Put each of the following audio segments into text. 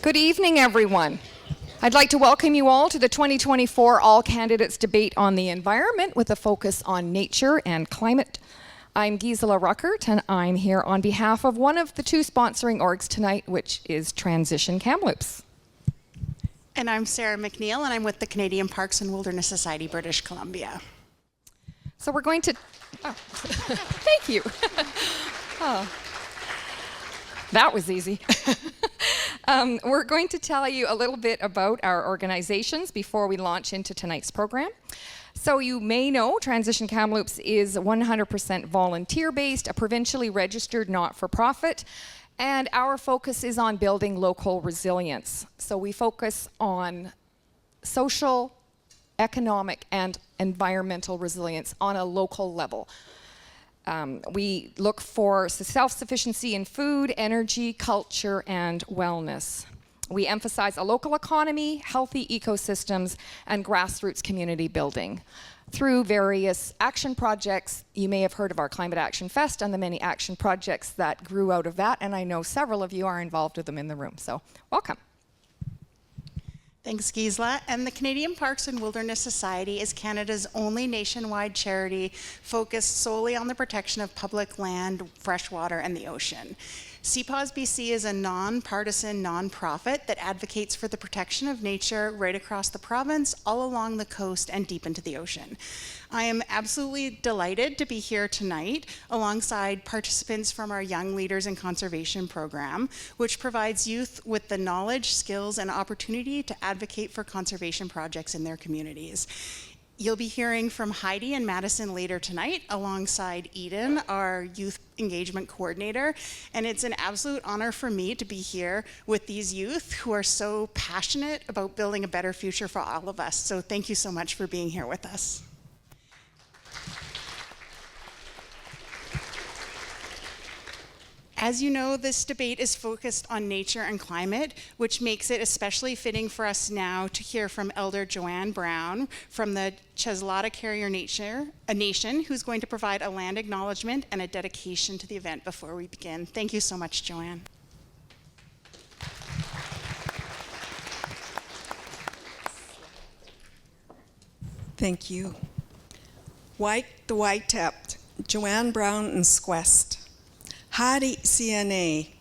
Good evening, everyone. I'd like to welcome you all to the 2024 All Candidates Debate on the Environment with a focus on nature and climate. I'm Gisela Ruckert, and I'm here on behalf of one of the two sponsoring orgs tonight, which is Transition Kamloops. And I'm Sarah McNeil, and I'm with the Canadian Parks and Wilderness Society, British Columbia. So we're going to... Oh. Thank you. Oh. That was easy. We're going to tell you a little bit about our organizations before we launch into tonight's program. So you may know Transition Kamloops is 100% volunteer-based, a provincially registered not-for-profit, and our focus is on building local resilience. So we focus on social, economic, and environmental resilience on a local level. We look for self-sufficiency in food, energy, culture, and wellness. We emphasize a local economy, healthy ecosystems, and grassroots community building. Through various action projects, you may have heard of our Climate Action Fest and the many action projects that grew out of that, and I know several of you are involved with them in the room, so welcome. Thanks, Gisela. And the Canadian Parks and Wilderness Society is Canada's only nationwide charity focused solely on the protection of public land, fresh water, and the ocean. CPAWS BC is a non-partisan nonprofit that advocates for the protection of nature right across the province, all along the coast, and deep into the ocean. I am absolutely delighted to be here tonight alongside participants from our Young Leaders in Conservation program, which provides youth with the knowledge, skills, and opportunity to advocate for conservation projects in their communities. You'll be hearing from Heidi and Madison later tonight alongside Eden, our youth engagement coordinator. And it's an absolute honor for me to be here with these youth who are so passionate about building a better future for all of us. So thank you so much for being here with us. As you know, this debate is focused on nature and climate, which makes it especially fitting for us now to hear from Elder Joanne Brown from the Cheslata Carrier Nation, who's going to provide a land acknowledgement and a dedication to the event before we begin. Thank you so much, Joanne. Thank you. White the White-Tapped, Joanne Brown and Squest. Hadi CNA,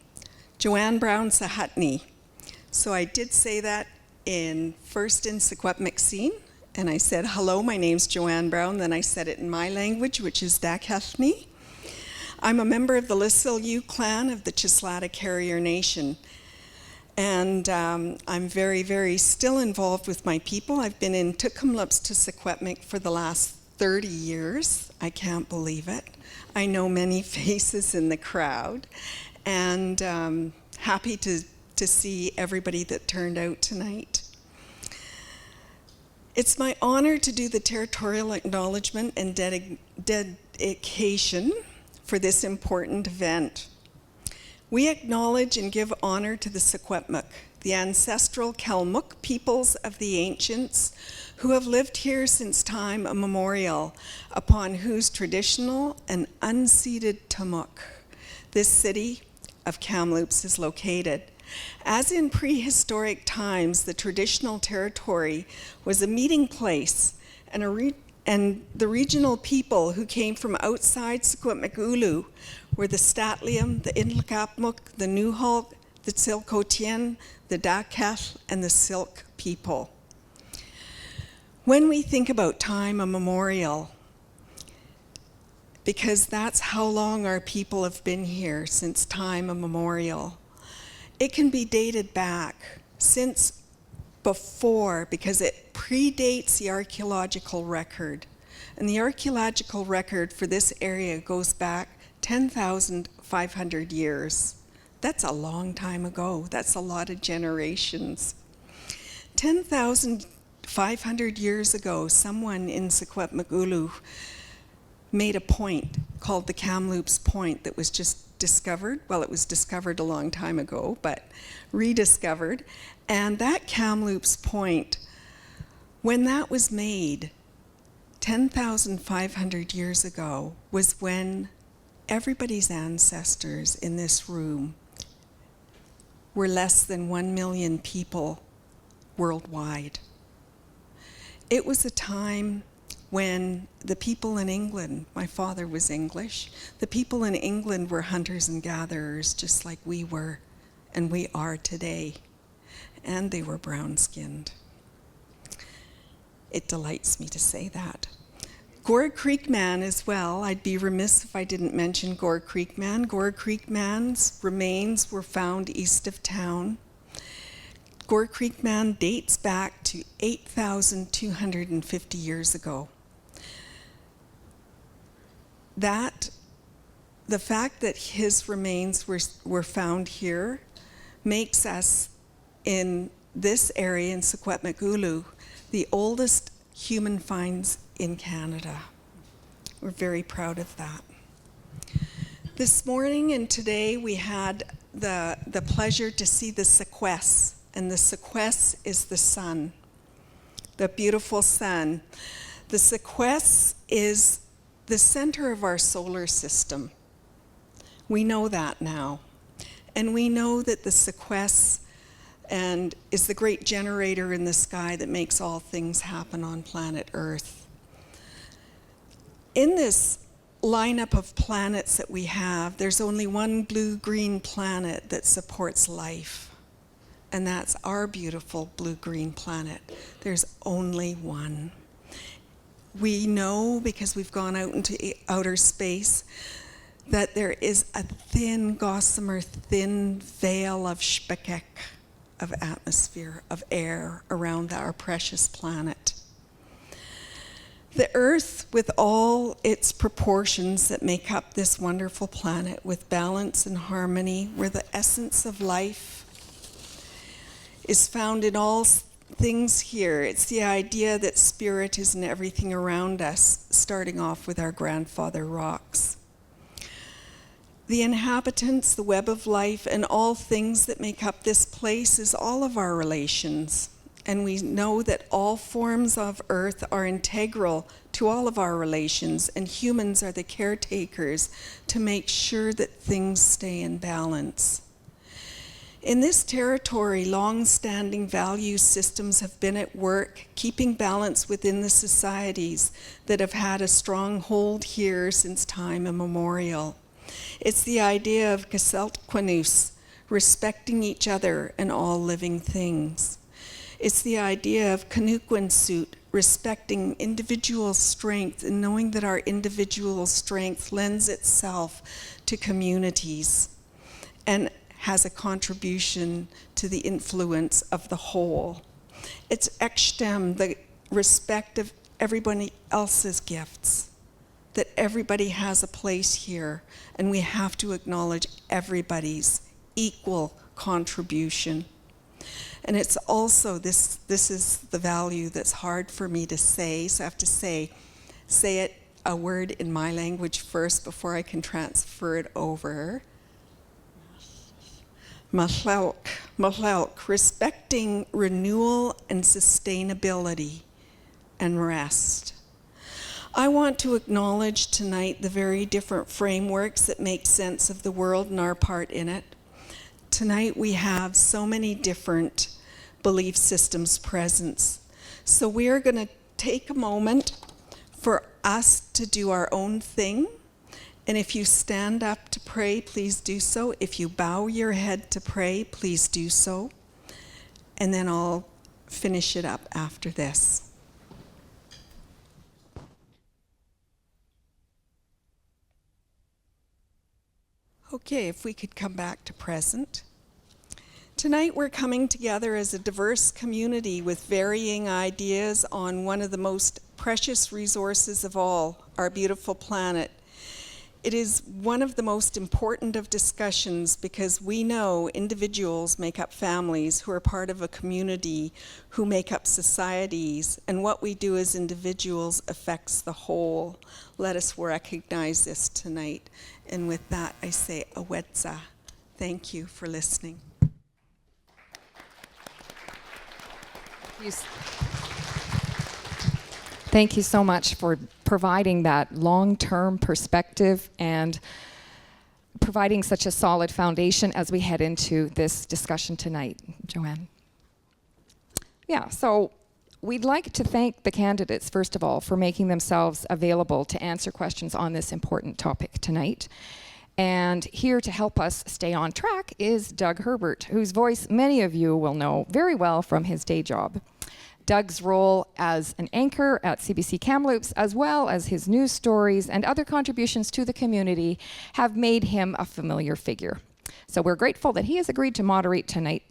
Joanne Brown Sahatni. So I did say that first in Secwepemctsine, and I said, hello, my name's Joanne Brown. Then I said it in my language, which is Dakhethni. I'm a member of the Lissilyu clan of the Cheslata Carrier Nation. And I'm very, very still involved with my people. I've been in Kamloops to Secwepemc for the last 30 years. I can't believe it. I know many faces in the crowd, and happy to see everybody that turned out tonight. It's my honor to do the territorial acknowledgement and dedication for this important event. We acknowledge and give honor to the Secwepemc, the ancestral Kalmuk peoples of the ancients who have lived here since time immemorial, upon whose traditional and unceded Tumuk this city of Kamloops is located. As in prehistoric times, the traditional territory was a meeting place, and the regional people who came from outside Secwepemc were the Statlium, the Inlakapmuk, the Nuhulk, the Tsilkotien, the Dakheth, and the Silk people. When we think about time immemorial, because that's how long our people have been here, since time immemorial, it can be dated back since before, because it predates the archaeological record. And the archaeological record for this area goes back 10,500 years. That's a long time ago. That's a lot of generations. 10,500 years ago, someone in Secwepemc made a point called the Kamloops Point that was just discovered. Well, it was discovered a long time ago, but rediscovered. And that Kamloops Point, when that was made 10,500 years ago, was when everybody's ancestors in this room were less than 1 million people worldwide. It was a time when the people in England, my father was English, the people in England were hunters and gatherers just like we were and we are today. And they were brown-skinned. It delights me to say that. Gore Creek Man as well. I'd be remiss if I didn't mention Gore Creek Man. Gore Creek Man's remains were found east of town. Gore Creek Man dates back to 8,250 years ago. The fact that his remains were found here makes us, in this area in Secwepemcúlecw, the oldest human finds in Canada. We're very proud of that. This morning and today we had the pleasure to see the Sequest, and the Sequest is the sun, the beautiful sun. The Sequest is the center of our solar system. We know that now. And we know that the Sequest is the great generator in the sky that makes all things happen on planet Earth. In this lineup of planets that we have, there's only one blue-green planet that supports life, and that's our beautiful blue-green planet. There's only one. We know, because we've gone out into outer space, that there is a thin, gossamer thin veil of speckek, of atmosphere, of air around our precious planet. The Earth, with all its proportions that make up this wonderful planet, with balance and harmony, where the essence of life is found in all things here. It's the idea that spirit is in everything around us, starting off with our grandfather rocks. The inhabitants, the web of life, and all things that make up this place is all of our relations. And we know that all forms of earth are integral to all of our relations, and humans are the caretakers to make sure that things stay in balance. In this territory, long-standing value systems have been at work, keeping balance within the societies that have had a strong hold here since time immemorial. It's the idea of Geseltquanus, respecting each other and all living things. It's the idea of Kanukwensut, respecting individual strength and knowing that our individual strength lends itself to communities and has a contribution to the influence of the whole. It's Ekshtem, the respect of everybody else's gifts, that everybody has a place here, and we have to acknowledge everybody's equal contribution. And it's also, this is the value that's hard for me to say, so I have to say it a word in my language first before I can transfer it over. Mahlauk, respecting renewal and sustainability and rest. I want to acknowledge tonight the very different frameworks that make sense of the world and our part in it. Tonight we have so many different belief systems present. So we are going to take a moment for us to do our own thing. And if you stand up to pray, please do so. If you bow your head to pray, please do so. And then I'll finish it up after this. Okay, if we could come back to present. Tonight we're coming together as a diverse community with varying ideas on one of the most precious resources of all, our beautiful planet. It is one of the most important of discussions because we know individuals make up families who are part of a community who make up societies, and what we do as individuals affects the whole. Let us recognize this tonight. And with that, I say awetza. Thank you for listening. Thank you so much for providing that long-term perspective and providing such a solid foundation as we head into this discussion tonight. Joanne. Yeah, so we'd like to thank the candidates, first of all, for making themselves available to answer questions on this important topic tonight. And here to help us stay on track is Doug Herbert, whose voice many of you will know very well from his day job. Doug's role as an anchor at CBC Kamloops, as well as his news stories and other contributions to the community, have made him a familiar figure. So we're grateful that he has agreed to moderate tonight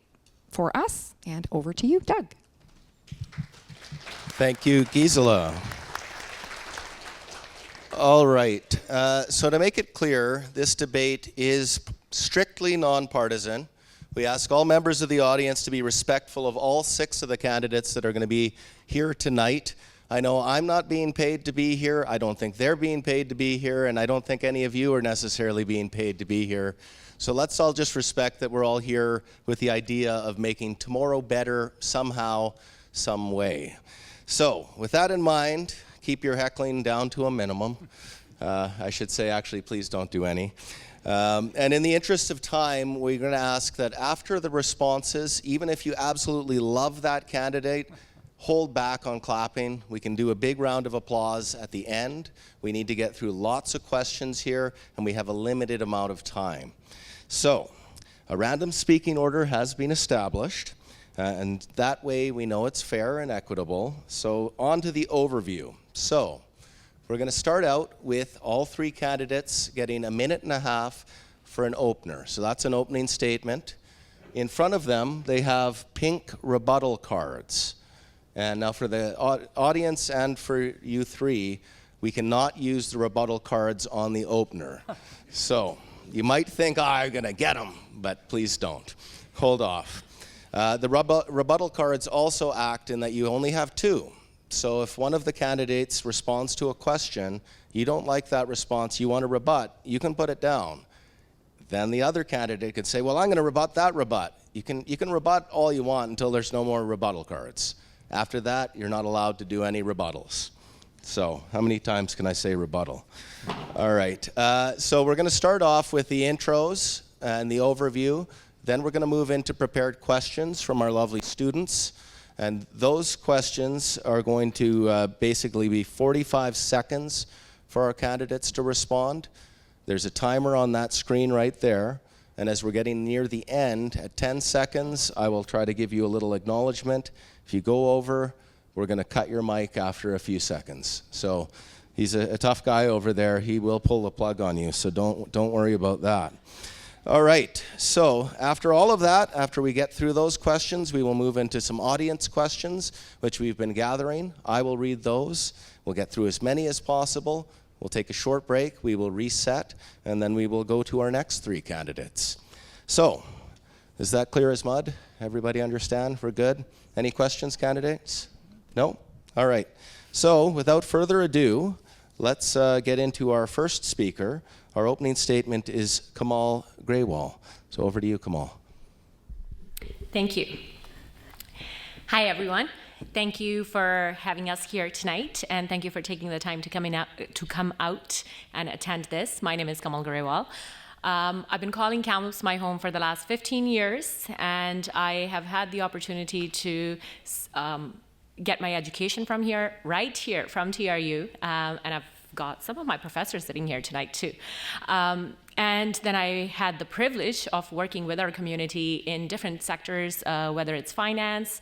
for us. And over to you, Doug. Thank you, Gisela. All right, so to make it clear, this debate is strictly nonpartisan. We ask all members of the audience to be respectful of all 6 of the candidates that are going to be here tonight. I know I'm not being paid to be here. I don't think they're being paid to be here, and I don't think any of you are necessarily being paid to be here. So let's all just respect that we're all here with the idea of making tomorrow better somehow, some way. So with that in mind, keep your heckling down to a minimum. I should say, actually, please don't do any. And in the interest of time, we're going to ask that after the responses, even if you absolutely love that candidate, hold back on clapping. We can do a big round of applause at the end. We need to get through lots of questions here, and we have a limited amount of time. So, a random speaking order has been established, and that way we know it's fair and equitable. So, on to the overview. So, we're going to start out with all 3 candidates getting a minute and a half for an opener. So that's an opening statement. In front of them, they have pink rebuttal cards. And now for the audience and for you 3, we cannot use the rebuttal cards on the opener. So you might think, I'm going to get them, but please don't. Hold off. The rebuttal cards also act in that you only have 2. So if one of the candidates responds to a question, you don't like that response, you want to rebut, you can put it down. Then the other candidate could say, well, I'm going to rebut that rebut. You can rebut all you want until there's no more rebuttal cards. After that, you're not allowed to do any rebuttals. So how many times can I say rebuttal? All right, so we're going to start off with the intros and the overview. Then we're going to move into prepared questions from our lovely students. And those questions are going to basically be 45 seconds for our candidates to respond. There's a timer on that screen right there. And as we're getting near the end, at 10 seconds, I will try to give you a little acknowledgement. If you go over, we're going to cut your mic after a few seconds. So he's a tough guy over there. He will pull the plug on you, so don't worry about that. All right, so after all of that, after we get through those questions, we will move into some audience questions, which we've been gathering. I will read those. We'll get through as many as possible. We'll take a short break. We will reset, and then we will go to our next 3 candidates. So, is that clear as mud? Everybody understand? We're good? Any questions, candidates? No? All right. So, without further ado, let's get into our first speaker. Our opening statement is Kamal Grewal. So over to you, Kamal. Thank you. Hi, everyone. Thank you for having us here tonight, and thank you for taking the time to come out and attend this. My name is Kamal Grewal. I've been calling Kamloops my home for the last 15 years, and I have had the opportunity to get my education from here, right here, from TRU, and I've got some of my professors sitting here tonight too. And then I had the privilege of working with our community in different sectors, whether it's finance,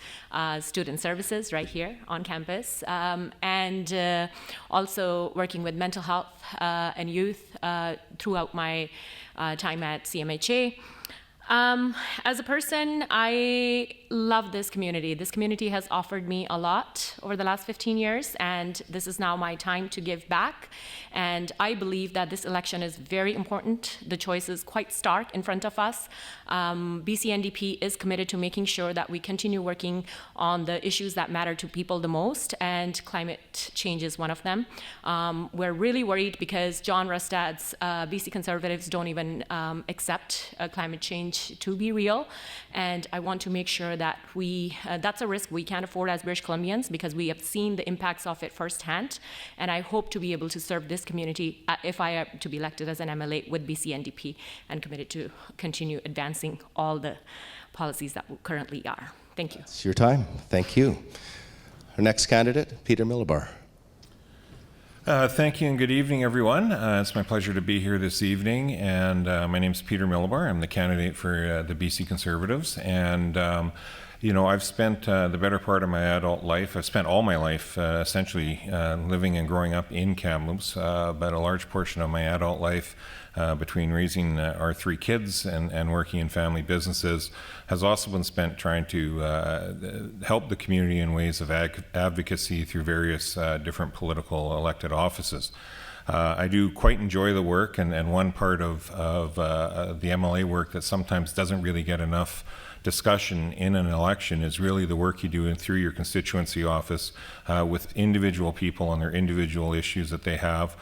student services right here on campus, and also working with mental health and youth throughout my time at CMHA. As a person, I love this community. This community has offered me a lot over the last 15 years, and this is now my time to give back. And I believe that this election is very important. The choice is quite stark in front of us. BC-NDP is committed to making sure that we continue working on the issues that matter to people the most, and climate change is one of them. We're really worried because John Rustad's BC Conservatives don't even accept climate change change to be real. And I want to make sure that that's a risk we can't afford as British Columbians because we have seen the impacts of it firsthand. And I hope to be able to serve this community if I am to be elected as an MLA with BC NDP and committed to continue advancing all the policies that currently are. Thank you. It's your time. Thank you. Our next candidate, Peter Millibar. Thank you and good evening, everyone. It's my pleasure to be here this evening. And my name is Peter Millibar. I'm the candidate for the BC Conservatives. And I've spent the better part of my adult life, I've spent all my life essentially living and growing up in Kamloops, but a large portion of my adult life between raising our 3 kids and working in family businesses has also been spent trying to help the community in ways of advocacy through various different political elected offices. I do quite enjoy the work, and one part of the MLA work that sometimes doesn't really get enough discussion in an election is really the work you do through your constituency office with individual people on their individual issues that they have,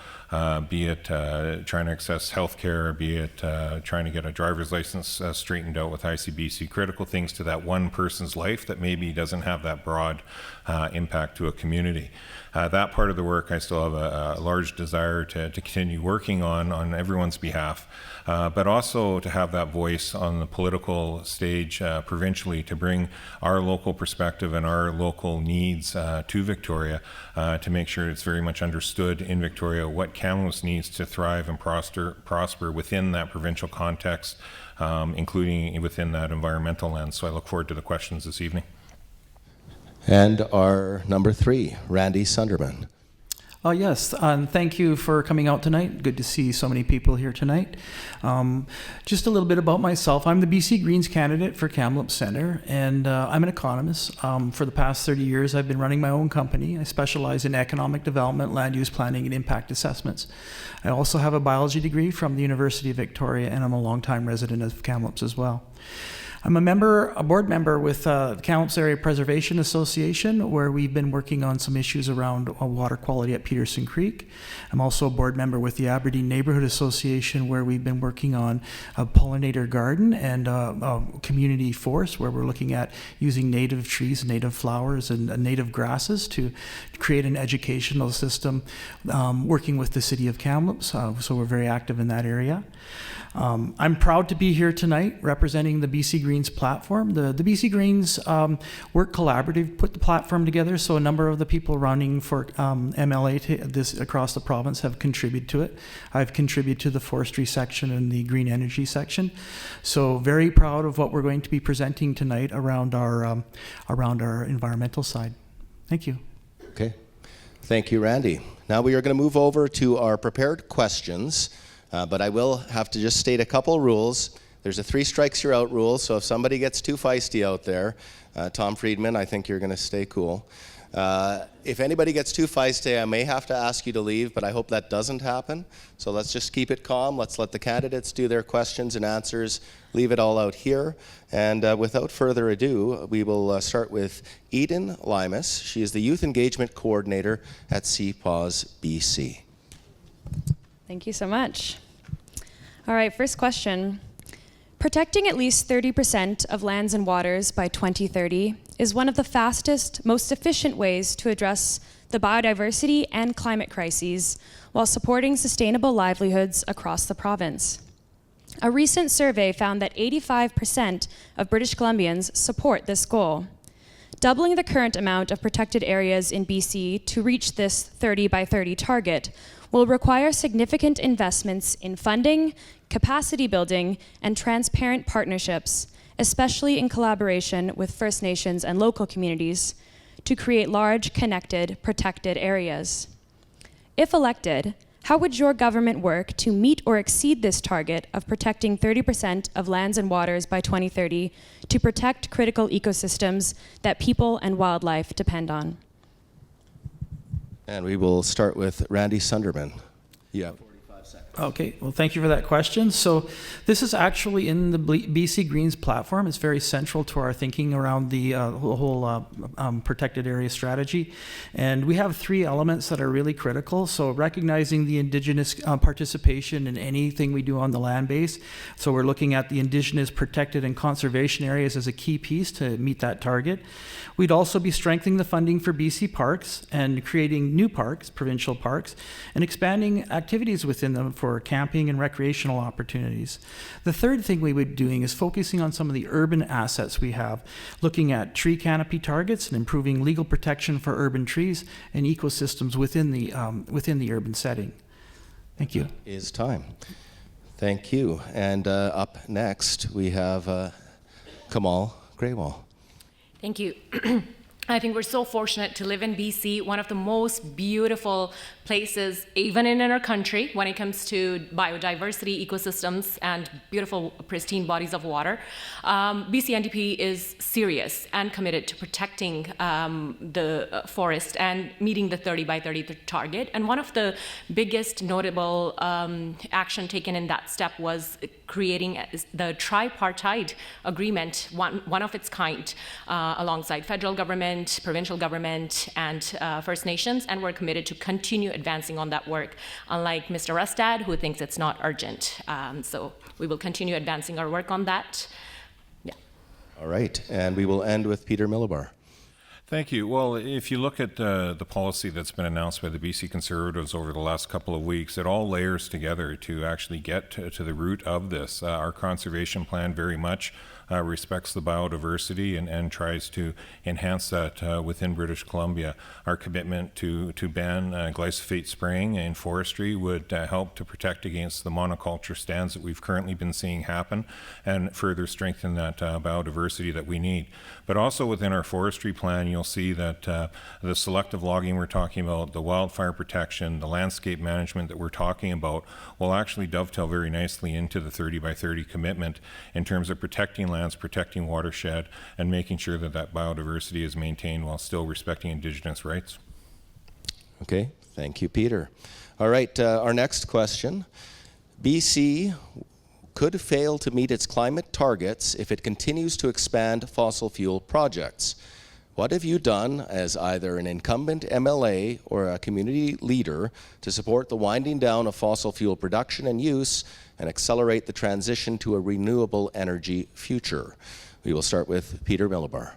be it trying to access health care, be it trying to get a driver's license straightened out with ICBC, critical things to that one person's life that maybe doesn't have that broad impact to a community. That part of the work I still have a large desire to continue working on everyone's behalf, but also to have that voice on the political stage provincially to bring our local perspective and our local needs to Victoria to make sure it's very much understood in Victoria what Kamloops needs to thrive and prosper within that provincial context, including within that environmental lens. So I look forward to the questions this evening. And our number 3, Randy Sunderman. Yes, and thank you for coming out tonight. Good to see so many people here tonight. Just a little bit about myself. I'm the BC Greens candidate for Kamloops Centre, and I'm an economist. For the past 30 years, I've been running my own company. I specialize in economic development, land use planning, and impact assessments. I also have a biology degree from the University of Victoria, and I'm a longtime resident of Kamloops as well. I'm a board member with the Kamloops Area Preservation Association, where we've been working on some issues around water quality at Peterson Creek. I'm also a board member with the Aberdeen Neighborhood Association, where we've been working on a pollinator garden and a community forest, where we're looking at using native trees, native flowers, and native grasses to create an educational system, working with the city of Kamloops. So we're very active in that area. I'm proud to be here tonight representing the BC Greens platform. The BC Greens work collaborative, put the platform together, so a number of the people running for MLA across the province have contributed to it. I've contributed to the forestry section and the green energy section. So very proud of what we're going to be presenting tonight around our environmental side. Thank you. Okay. Thank you, Randy. Now we are going to move over to our prepared questions. But I will have to just state a couple rules. There's a 3 strikes you're out rule, so if somebody gets too feisty out there, Tom Friedman, I think you're going to stay cool. If anybody gets too feisty, I may have to ask you to leave, but I hope that doesn't happen. So let's just keep it calm. Let's let the candidates do their questions and answers. Leave it all out here. And without further ado, we will start with Eden Limas. She is the Youth Engagement Coordinator at CPAWS BC. Thank you so much. All right, first question. Protecting at least 30% of lands and waters by 2030 is one of the fastest, most efficient ways to address the biodiversity and climate crises while supporting sustainable livelihoods across the province. A recent survey found that 85% of British Columbians support this goal. Doubling the current amount of protected areas in BC to reach this 30 by 30 target will require significant investments in funding, capacity building, and transparent partnerships, especially in collaboration with First Nations and local communities, to create large, connected, protected areas. If elected, how would your government work to meet or exceed this target of protecting 30% of lands and waters by 2030 to protect critical ecosystems that people and wildlife depend on? And we will start with Randy Sunderman. You have 45 seconds. Okay, well, thank you for that question. So this is actually in the BC Greens platform. It's very central to our thinking around the whole protected area strategy. And we have 3 elements that are really critical. So recognizing the Indigenous participation in anything we do on the land base. So we're looking at the Indigenous protected and conservation areas as a key piece to meet that target. We'd also be strengthening the funding for BC parks and creating new parks, provincial parks, and expanding activities within them for camping and recreational opportunities. The third thing we would be doing is focusing on some of the urban assets we have, looking at tree canopy targets and improving legal protection for urban trees and ecosystems within the urban setting. Thank you. It is time. Thank you. And up next, we have Kamal Greywall. Thank you. I think we're so fortunate to live in BC, one of the most beautiful places, even in our country, when it comes to biodiversity, ecosystems, and beautiful, pristine bodies of water. BC NDP is serious and committed to protecting the forest and meeting the 30 by 30 target. And one of the biggest notable action taken in that step was creating the tripartite agreement, one of its kind, alongside federal government, provincial government, and First Nations, and we're committed to continue advancing on that work, unlike Mr. Rustad, who thinks it's not urgent. So we will continue advancing our work on that. Yeah. All right, and we will end with Peter Millibar. Thank you. Well, if you look at the policy that's been announced by the BC Conservatives over the last couple of weeks, it all layers together to actually get to the root of this. Our conservation plan very much respects the biodiversity and tries to enhance that within British Columbia. Our commitment to ban glyphosate spraying in forestry would help to protect against the monoculture stands that we've currently been seeing happen and further strengthen that biodiversity that we need. But also within our forestry plan, you'll see that the selective logging we're talking about, the wildfire protection, the landscape management that we're talking about will actually dovetail very nicely into the 30 by 30 commitment in terms of protecting lands, protecting watershed, and making sure that that biodiversity is maintained while still respecting Indigenous rights. Okay, thank you, Peter. All right, our next question. BC could fail to meet its climate targets if it continues to expand fossil fuel projects. What have you done as either an incumbent MLA or a community leader to support the winding down of fossil fuel production and use and accelerate the transition to a renewable energy future? We will start with Peter Millibar.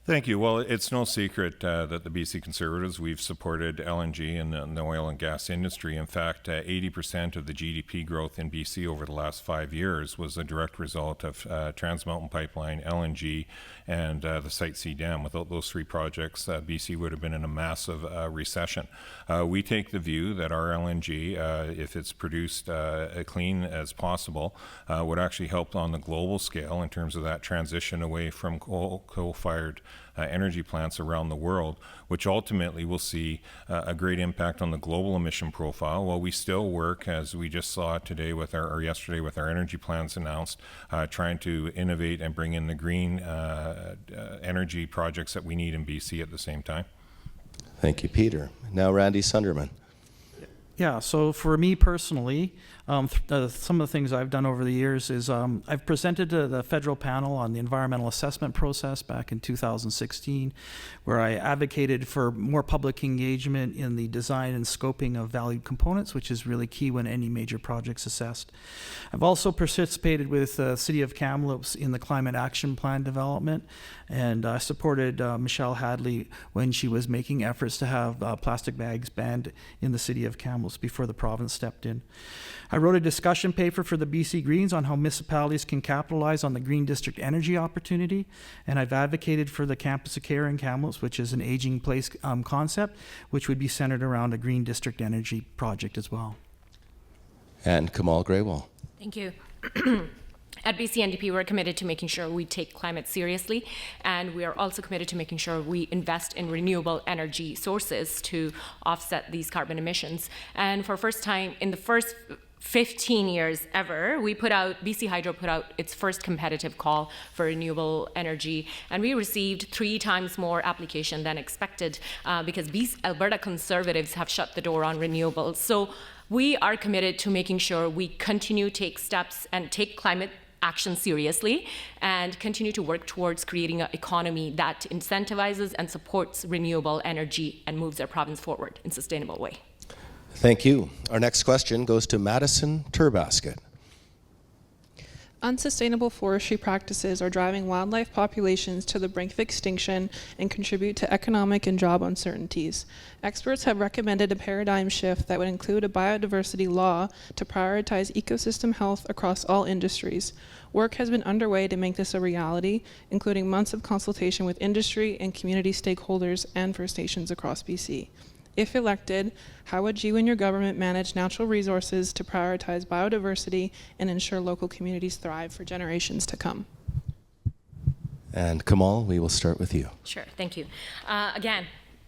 Thank you. Well, it's no secret that the BC Conservatives, we've supported LNG and the oil and gas industry. In fact, 80% of the GDP growth in BC over the last 5 years was a direct result of Trans Mountain Pipeline, LNG, and the Site C Dam. Without those 3 projects, BC would have been in a massive recession. We take the view that our LNG, if it's produced clean as possible, would actually help on the global scale in terms of that transition away from coal-fired energy plants around the world, which ultimately will see a great impact on the global emission profile. While we still work, as we just saw today or yesterday with our energy plans announced, trying to innovate and bring in the green energy projects that we need in BC at the same time. Thank you, Peter. Now, Randy Sunderman. Yeah, so for me personally, some of the things I've done over the years is I've presented to the federal panel on the environmental assessment process back in 2016, where I advocated for more public engagement in the design and scoping of valued components, which is really key when any major project's assessed. I've also participated with the City of Kamloops in the Climate Action Plan development, and I supported Michelle Hadley when she was making efforts to have plastic bags banned in the City of Kamloops before the province stepped in. I wrote a discussion paper for the BC Greens on how municipalities can capitalize on the Green District energy opportunity, and I've advocated for the Campus of Care in Kamloops, which is an aging place concept, which would be centered around a Green District energy project as well. And Kamal Greywall. Thank you. At BC NDP, we're committed to making sure we take climate seriously, and we are also committed to making sure we invest in renewable energy sources to offset these carbon emissions. And for first time, in the first 15 years ever, BC Hydro put out its first competitive call for renewable energy, and we received 3 times more application than expected because Alberta Conservatives have shut the door on renewables. So We are committed to making sure we continue to take steps and take climate action seriously and continue to work towards creating an economy that incentivizes and supports renewable energy and moves our province forward in a sustainable way. Thank you. Our next question goes to Madison Turbasket. Unsustainable forestry practices are driving wildlife populations to the brink of extinction and contribute to economic and job uncertainties. Experts have recommended a paradigm shift that would include a biodiversity law to prioritize ecosystem health across all industries. Work has been underway to make this a reality, including months of consultation with industry and community stakeholders and First Nations across BC. If elected, how would you and your government manage natural resources to prioritize biodiversity and ensure local communities thrive for generations to come? And Kamal, we will start with you. Sure, thank you. Again,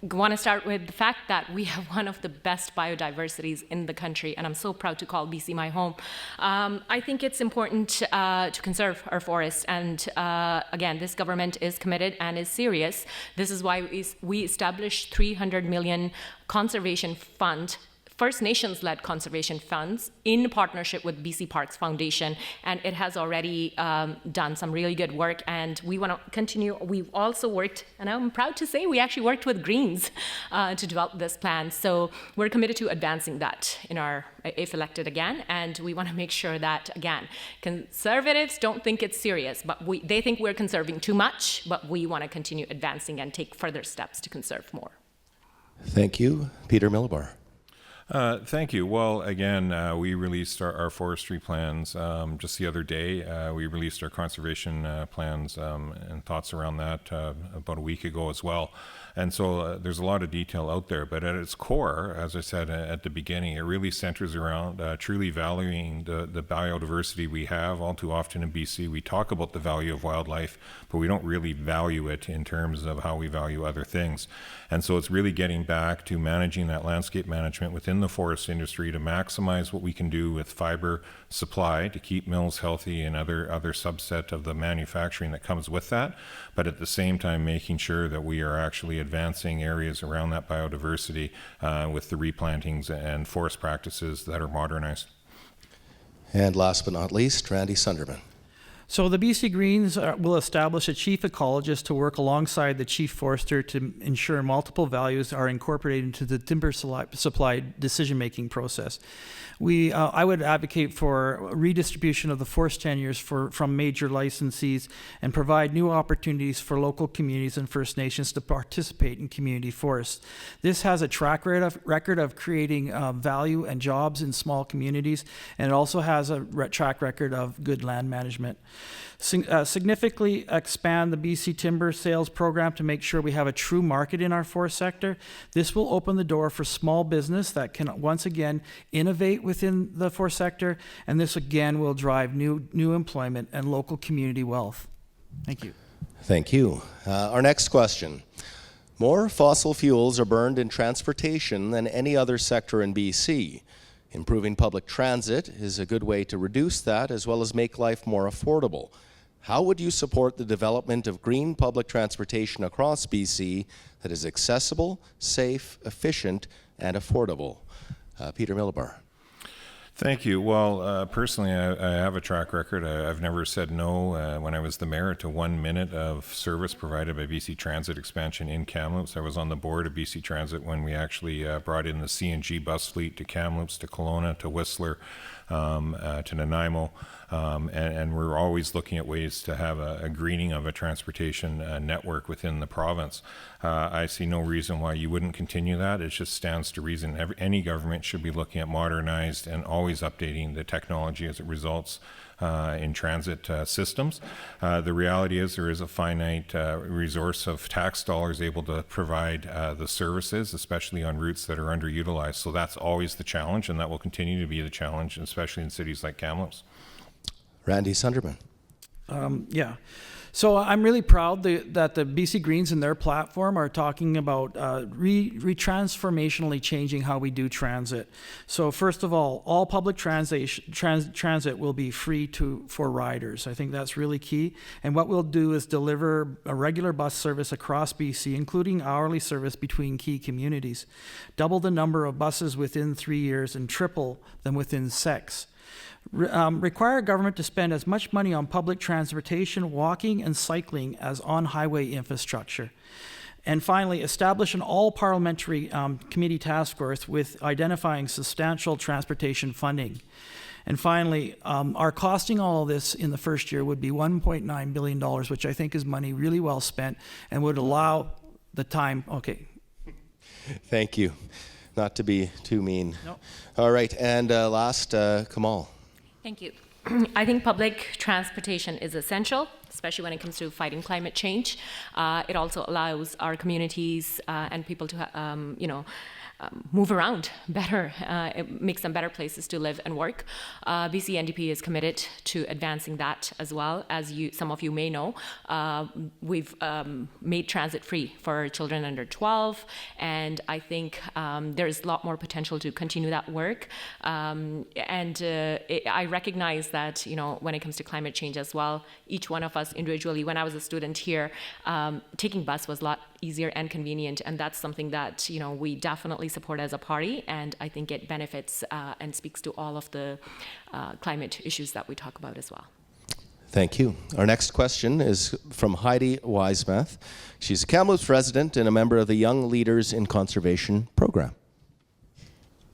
I want to start with the fact that we have one of the best biodiversities in the country, and I'm so proud to call BC my home. I think it's important to conserve our forests, and again, this government is committed and is serious. This is why we established $300 million conservation fund, First Nations-led conservation funds in partnership with BC Parks Foundation, and it has already done some really good work, and we want to continue. We've also worked, and I'm proud to say we actually worked with Greens to develop this plan, so we're committed to advancing that in our, if elected again, and we want to make sure that, again, conservatives don't think it's serious, but they think we're conserving too much, but we want to continue advancing and take further steps to conserve more. Thank you. Peter Millibar. Thank you. Well, again, we released our forestry plans just the other day. We released our conservation plans and thoughts around that about a week ago as well. And so there's a lot of detail out there, but at its core, as I said at the beginning, it really centers around truly valuing the biodiversity we have. All too often in BC, we talk about the value of wildlife, but we don't really value it in terms of how we value other things. And so it's really getting back to managing that landscape management within the forest industry to maximize what we can do with fiber supply to keep mills healthy and other subset of the manufacturing that comes with that, but at the same time making sure that we are actually advancing areas around that biodiversity with the replantings and forest practices that are modernized. And last but not least, Randy Sunderman. So the BC Greens will establish a chief ecologist to work alongside the chief forester to ensure multiple values are incorporated into the timber supply decision-making process. I would advocate for redistribution of the forest tenures from major licensees and provide new opportunities for local communities and First Nations to participate in community forests. This has a track record of creating value and jobs in small communities, and it also has a track record of good land management. Significantly expand the BC Timber Sales Program to make sure we have a true market in our forest sector. This will open the door for small business that can once again innovate within the forest sector, and this again will drive new employment and local community wealth. Thank you. Thank you. Our next question. More fossil fuels are burned in transportation than any other sector in BC. Improving public transit is a good way to reduce that as well as make life more affordable. How would you support the development of green public transportation across BC that is accessible, safe, efficient, and affordable? Peter Millibar. Thank you. Well, personally, I have a track record. I've never said no when I was the mayor to 1 minute of service provided by BC Transit expansion in Kamloops. I was on the board of BC Transit when we actually brought in the CNG bus fleet to Kamloops, to Kelowna, to Whistler, to Nanaimo. And we're always looking at ways to have a greening of a transportation network within the province. I see no reason why you wouldn't continue that. It just stands to reason. Any government should be looking at modernized and always updating the technology as it results in transit systems. The reality is there is a finite resource of tax dollars able to provide the services, especially on routes that are underutilized. So that's always the challenge, and that will continue to be the challenge, especially in cities like Kamloops. Randy Sunderman. Yeah. So I'm really proud that the BC Greens in their platform are talking about transformationally changing how we do transit. So first of all public transit will be free for riders. I think that's really key. And what we'll do is deliver a regular bus service across BC, including hourly service between key communities. Double the number of buses within 3 years and triple them within 6. Require government to spend as much money on public transportation, walking, and cycling as on highway infrastructure. And finally, establish an all-parliamentary committee task force with identifying substantial transportation funding. And finally, our costing all of this in the first year would be $1.9 billion, which I think is money really well spent and would allow the time. Okay. Thank you. Not to be too mean. No. All right, and last, Kamal. Thank you. I think public transportation is essential, especially when it comes to fighting climate change. It also allows our communities and people to, move around better. It makes them better places to live and work. BC NDP is committed to advancing that as well. As some of you may know, we've made transit free for children under 12, and I think there's a lot more potential to continue that work. I recognize that, when it comes to climate change as well, each one of us individually, when I was a student here, taking bus was a lot easier and convenient, and that's something that we definitely support as a party, and I think it benefits and speaks to all of the climate issues that we talk about as well. Thank you. Our next question is from Heidi Wisemeth. She's a Kamloops resident and a member of the Young Leaders in Conservation program.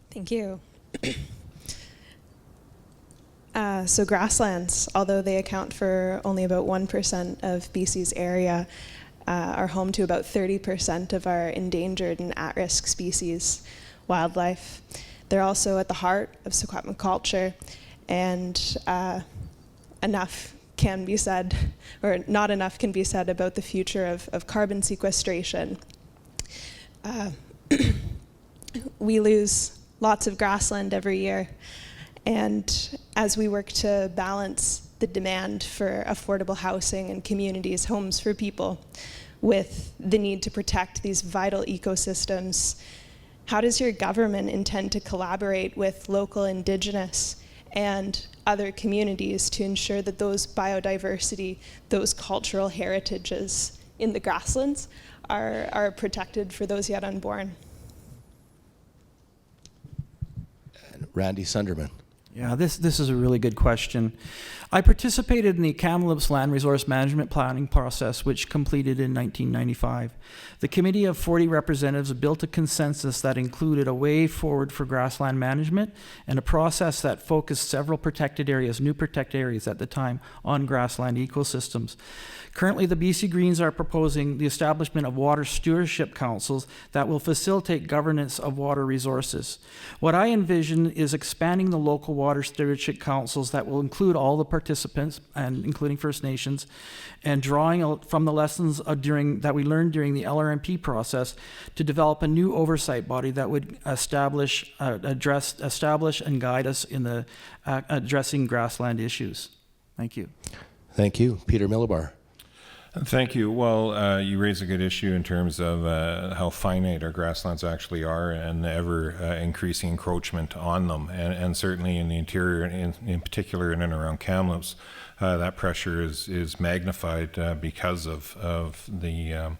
Thank you. So grasslands, although they account for only about 1% of BC's area, are home to about 30% of our endangered and at-risk species wildlife. They're also at the heart of Secwepemc culture, and enough can be said, or not enough can be said about the future of carbon sequestration. We lose lots of grassland every year, and as we work to balance the demand for affordable housing and communities, homes for people, with the need to protect these vital ecosystems, how does your government intend to collaborate with local Indigenous and other communities to ensure that those biodiversity, those cultural heritages in the grasslands are protected for those yet unborn? And Randy Sunderman. Yeah, this is a really good question. I participated in the Kamloops Land Resource Management Planning process, which completed in 1995. The committee of 40 representatives built a consensus that included a way forward for grassland management and a process that focused several protected areas, new protected areas at the time, on grassland ecosystems. Currently, the BC Greens are proposing the establishment of water stewardship councils that will facilitate governance of water resources. What I envision is expanding the local water stewardship councils that will include all the participants, and including First Nations, and drawing from the lessons that we learned during the LRMP process to develop a new oversight body that would establish and guide us in the addressing grassland issues. Thank you. Thank you. Peter Millibar. Thank you. Well, you raise a good issue in terms of how finite our grasslands actually are and the ever increasing encroachment on them. And certainly in the interior, in particular in and around Kamloops, that pressure is magnified because of the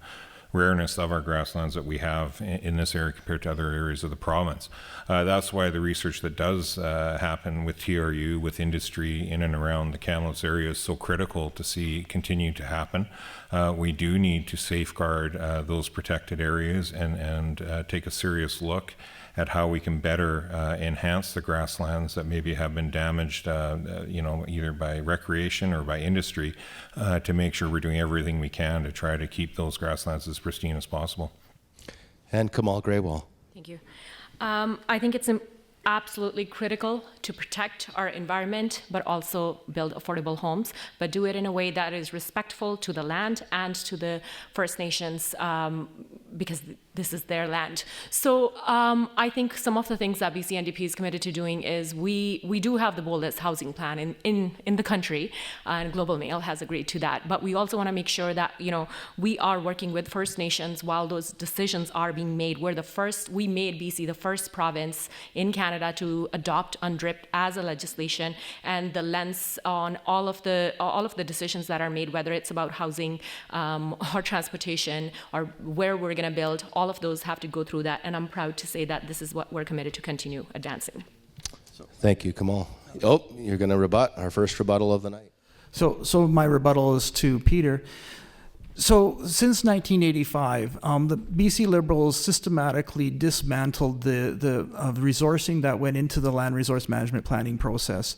rareness of our grasslands that we have in this area compared to other areas of the province. That's why the research that does happen with TRU, with industry in and around the Kamloops area is so critical to see continue to happen. We do need to safeguard those protected areas and take a serious look at how we can better enhance the grasslands that maybe have been damaged, either by recreation or by industry, to make sure we're doing everything we can to try to keep those grasslands as pristine as possible. And Kamal Greywall. Thank you. I think it's absolutely critical to protect our environment, but also build affordable homes, but do it in a way that is respectful to the land and to the First Nations because this is their land. So I think some of the things that BC NDP is committed to doing is we do have the boldest housing plan in the country, and Global Mail has agreed to that. But we also want to make sure that we are working with First Nations while those decisions are being made. We made BC the first province in Canada to adopt UNDRIP as a legislation, and the lens on all of the decisions that are made, whether it's about housing or transportation or where we're going to build, all of those have to go through that. And I'm proud to say that this is what we're committed to continue advancing. Thank you, Kamal. Oh, you're going to rebut our first rebuttal of the night. So my rebuttal is to Peter. So since 1985, the BC Liberals systematically dismantled the resourcing that went into the land resource management planning process.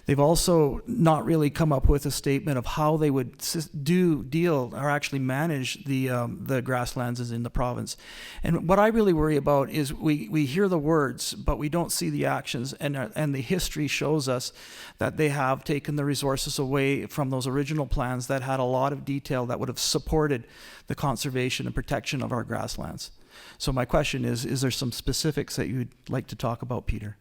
They've also not really come up with a statement of how they would deal or actually manage the grasslands in the province. And what I really worry about is we hear the words, but we don't see the actions. And the history shows us that they have taken the resources away from those original plans that had a lot of detail that would have supported the conservation and protection of our grasslands. So my question is there some specifics that you'd like to talk about, Peter?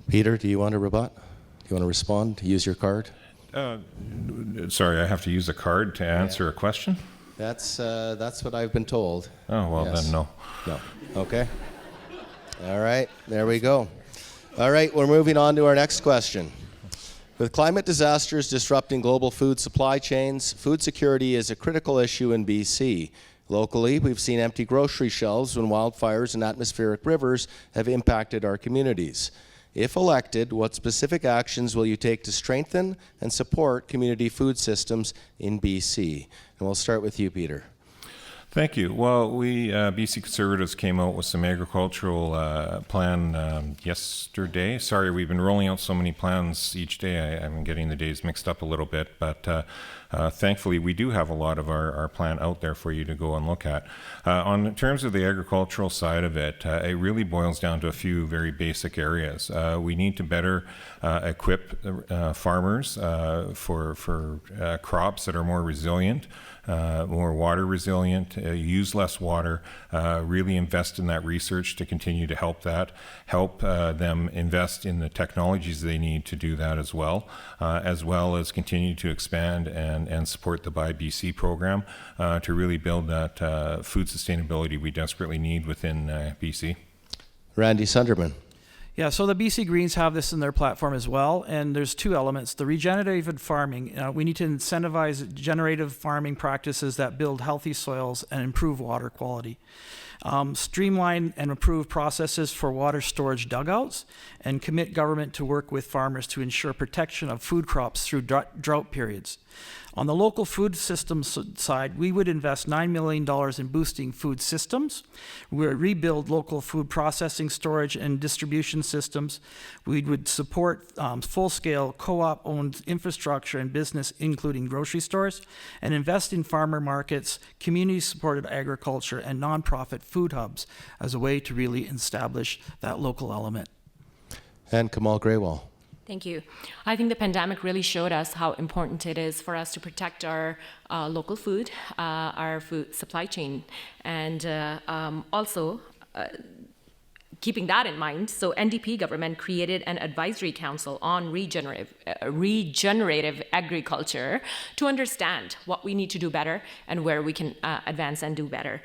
Peter, do you want to rebut? Do you want to respond? Use your card? Sorry, I have to use a card to answer a question? That's what I've been told. Oh, well, Yes. then no. No. Okay. All right, there we go. All right, we're moving on to our next question. With climate disasters disrupting global food supply chains, food security is a critical issue in BC. Locally, we've seen empty grocery shelves when wildfires and atmospheric rivers have impacted our communities. If elected, what specific actions will you take to strengthen and support community food systems in BC? And we'll start with you, Peter. Thank you. Well, we BC Conservatives came out with some agricultural plan yesterday. Sorry, we've been rolling out so many plans each day. I'm getting the days mixed up a little bit, but thankfully we do have a lot of our plan out there for you to go and look at. On terms of the agricultural side of it, it really boils down to a few very basic areas. We need to better equip farmers for crops that are more resilient, more water resilient, use less water, really invest in that research to continue to help them invest in the technologies they need to do that as well as continue to expand and support the Buy BC program to really build that food sustainability we desperately need within BC. Randy Sunderman. Yeah, so the BC Greens have this in their platform as well, and there's two elements. The regenerative farming, we need to incentivize regenerative farming practices that build healthy soils and improve water quality. Streamline and improve processes for water storage dugouts, and commit government to work with farmers to ensure protection of food crops through drought periods. On the local food systems side, we would invest $9 million in boosting food systems. We would rebuild local food processing, storage, and distribution systems. We would support full-scale co-op-owned infrastructure and business, including grocery stores, and invest in farmer markets, community-supported agriculture, and nonprofit food hubs as a way to really establish that local element. And Kamal Graywall. Thank you. I think the pandemic really showed us how important it is for us to protect our local food, our food supply chain, and also keeping that in mind, so NDP government created an advisory council on regenerative agriculture to understand what we need to do better and where we can advance and do better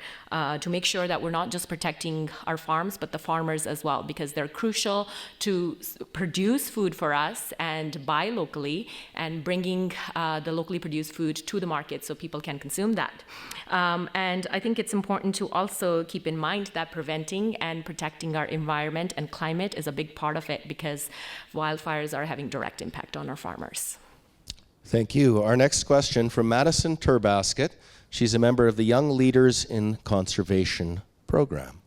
to make sure that we're not just protecting our farms, but the farmers as well, because they're crucial to produce food for us and buy locally and bringing the locally produced food to the market so people can consume that. And I think it's important to also keep in mind that preventing and protecting our environment and climate is a big part of it, because wildfires are having direct impact on our farmers. Thank you. Our next question from Madison Turbasket. She's a member of the Young Leaders in Conservation program.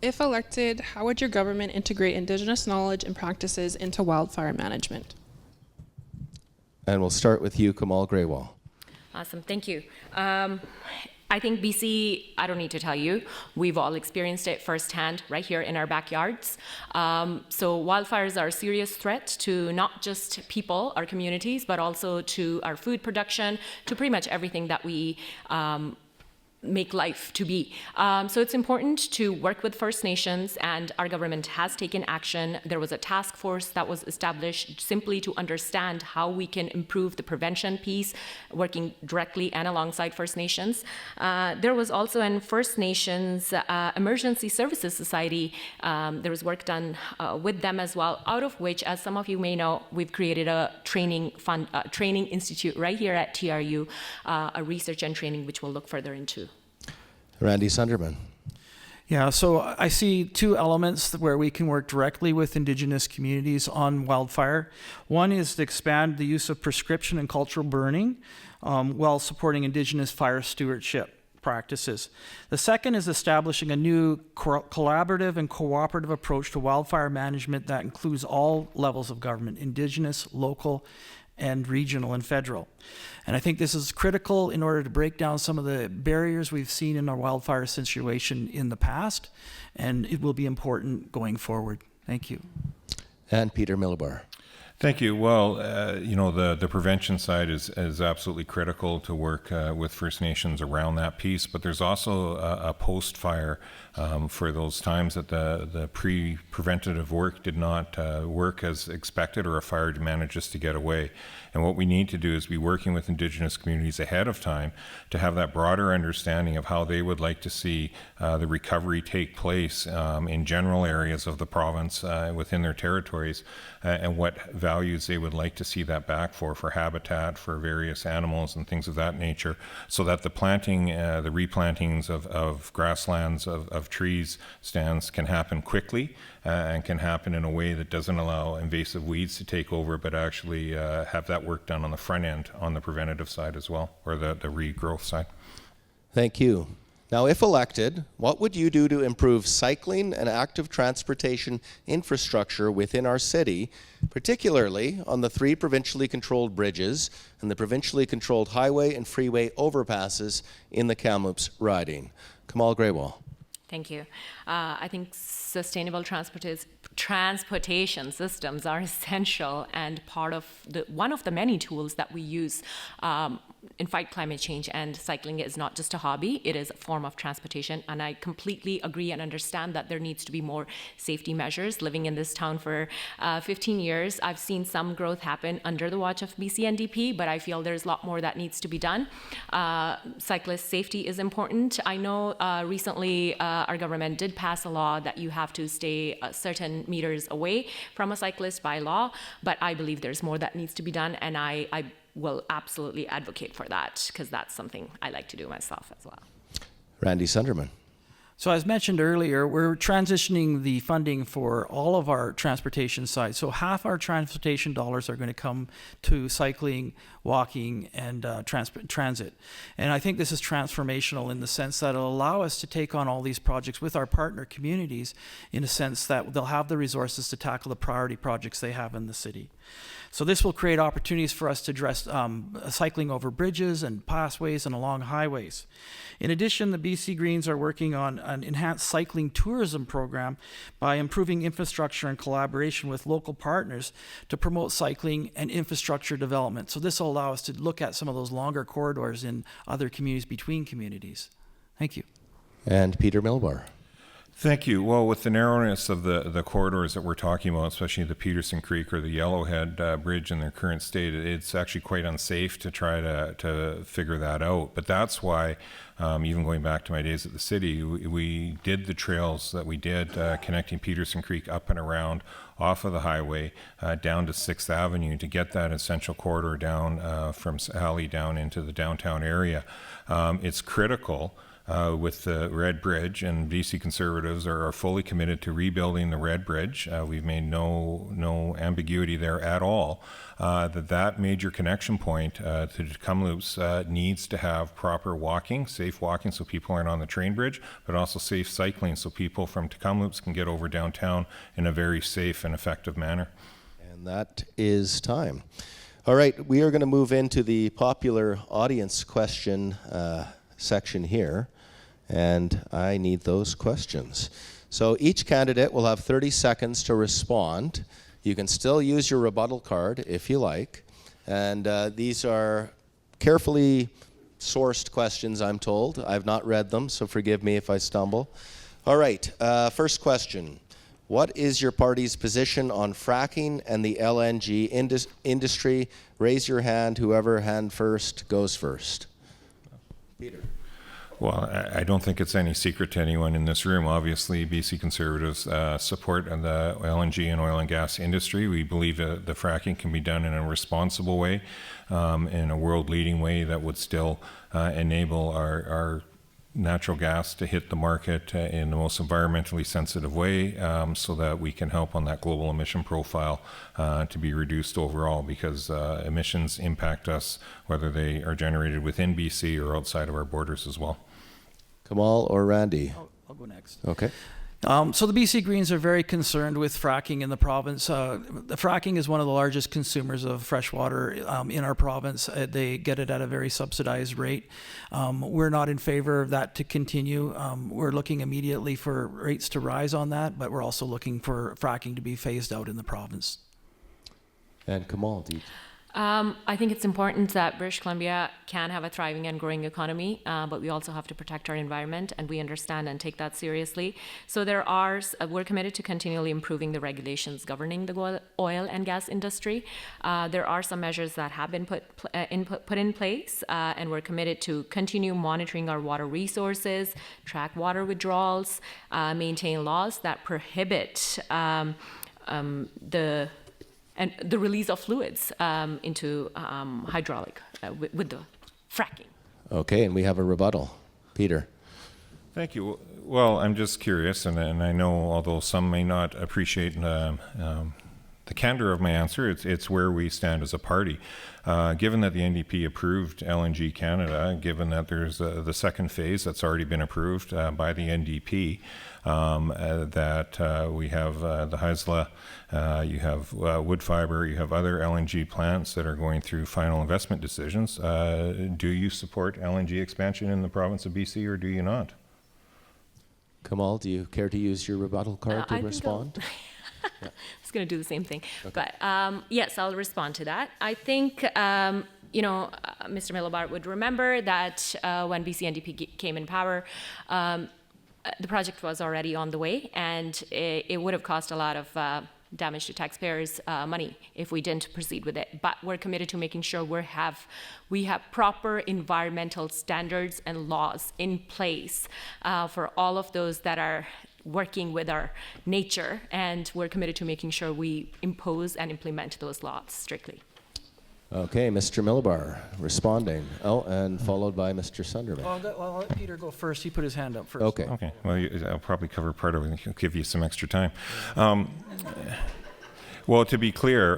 If elected, how would your government integrate Indigenous knowledge and practices into wildfire management? And we'll start with you, Kamal Graywall. Awesome, thank you. I think BC, I don't need to tell you, we've all experienced it firsthand right here in our backyards. So wildfires are a serious threat to not just people, our communities, but also to our food production, to pretty much everything that we make life to be. So it's important to work with First Nations, and our government has taken action. There was a task force that was established simply to understand how we can improve the prevention piece, working directly and alongside First Nations. There was also an First Nations Emergency Services Society. There was work done with them as well, out of which, as some of you may know, we've created a training institute right here at TRU, a research and training which we'll look further into. Randy Sunderman. Yeah, so I see two elements where we can work directly with Indigenous communities on wildfire. One is to expand the use of prescription and cultural burning while supporting Indigenous fire stewardship practices. The second is establishing a new collaborative and cooperative approach to wildfire management that includes all levels of government, Indigenous, local, and regional and federal. And I think this is critical in order to break down some of the barriers we've seen in our wildfire situation in the past, and it will be important going forward. Thank you. And Peter Millibar. Thank you. Well, the prevention side is absolutely critical to work with First Nations around that piece, but there's also a post-fire for those times that the preventative work did not work as expected, or a fire manages to get away. And what we need to do is be working with Indigenous communities ahead of time to have that broader understanding of how they would like to see the recovery take place in general areas of the province within their territories, and what values they would like to see that back for habitat, for various animals and things of that nature, so that the planting, the replantings of grasslands, of trees, stands can happen quickly and can happen in a way that doesn't allow invasive weeds to take over, but actually have that work done on the front end, on the preventative side as well, or the regrowth side. Thank you. Now, if elected, what would you do to improve cycling and active transportation infrastructure within our city, particularly on the 3 provincially controlled bridges and the provincially controlled highway and freeway overpasses in the Kamloops riding? Kamal Greywall. Thank you. I think sustainable transportation systems are essential and part of one of the many tools that we use in fight climate change. And cycling is not just a hobby, it is a form of transportation. And I completely agree and understand that there needs to be more safety measures. Living in this town for 15 years, I've seen some growth happen under the watch of BC NDP, but I feel there's a lot more that needs to be done. Cyclist safety is important. I know recently our government did pass a law that you have to stay certain meters away from a cyclist by law, but I believe there's more that needs to be done, and I will absolutely advocate for that, because that's something I like to do myself as well. Randy Sunderman. So as mentioned earlier, we're transitioning the funding for all of our transportation sites. So half our transportation dollars are going to come to cycling, walking, and transit. And I think this is transformational in the sense that it'll allow us to take on all these projects with our partner communities, in a sense that they'll have the resources to tackle the priority projects they have in the city. So this will create opportunities for us to address cycling over bridges and pathways and along highways. In addition, the BC Greens are working on an enhanced cycling tourism program by improving infrastructure and collaboration with local partners to promote cycling and infrastructure development. So this will allow us to look at some of those longer corridors in other communities, between communities. Thank you. And Peter Millibar. Thank you. Well, with the narrowness of the corridors that we're talking about, especially the Peterson Creek or the Yellowhead Bridge in their current state, it's actually quite unsafe to try to figure that out. But that's why, even going back to my days at the city, we did the trails that we did, connecting Peterson Creek up and around, off of the highway, down to 6th Avenue to get that essential corridor down from Sally down into the downtown area. It's critical. With the Red Bridge, and BC Conservatives are fully committed to rebuilding the Red Bridge. We've made no ambiguity there at all. That major connection point to Kamloops needs to have proper walking, safe walking, so people aren't on the train bridge, but also safe cycling, so people from Kamloops can get over downtown in a very safe and effective manner. And that is time. All right, we are going to move into the popular audience question section here, and I need those questions. So each candidate will have 30 seconds to respond. You can still use your rebuttal card if you like. And these are carefully sourced questions, I'm told. I've not read them, so forgive me if I stumble. All right, first question. What is your party's position on fracking and the LNG industry? Raise your hand. Whoever hand first goes first. Peter. Well, I don't think it's any secret to anyone in this room. Obviously, BC Conservatives support the LNG and oil and gas industry. We believe the fracking can be done in a responsible way, in a world-leading way that would still enable our natural gas to hit the market in the most environmentally sensitive way, so that we can help on that global emission profile to be reduced overall, because emissions impact us whether they are generated within BC or outside of our borders as well. Kamal or Randy? I'll go next. Okay. So the BC Greens are very concerned with fracking in the province. The fracking is one of the largest consumers of fresh water in our province. They get it at a very subsidized rate. We're not in favor of that to continue. We're looking immediately for rates to rise on that, but we're also looking for fracking to be phased out in the province. And Kamal, do you? I think it's important that British Columbia can have a thriving and growing economy, but we also have to protect our environment, and we understand and take that seriously. So we're committed to continually improving the regulations governing the oil and gas industry. There are some measures that have been put in place, and we're committed to continue monitoring our water resources, track water withdrawals, maintain laws that prohibit the release of fluids into hydraulic with the fracking. Okay, and we have a rebuttal. Peter. Thank you. Well, I'm just curious, and I know although some may not appreciate the candor of my answer, it's where we stand as a party. Given that the NDP approved LNG Canada, given that there's the second phase that's already been approved by the NDP, that we have the Haisla, you have wood fiber, you have other LNG plants that are going through final investment decisions. Do you support LNG expansion in the province of BC, or do you not? Kamal, do you care to use your rebuttal card to respond? I was going to do the same thing. Okay. But yes, I'll respond to that. I think, Mr. Millibart would remember that when BC NDP came in power, the project was already on the way, and it would have cost a lot of damage to taxpayers' money if we didn't proceed with it. But we're committed to making sure we have proper environmental standards and laws in place for all of those that are working with our nature, and we're committed to making sure we impose and implement those laws strictly. Okay, Mr. Millibar responding. Oh, and followed by Mr. Sunderman. I'll let Peter go first. He put his hand up first. Okay. Okay. Well, I'll probably cover part of it. I'll give you some extra time. Well, to be clear,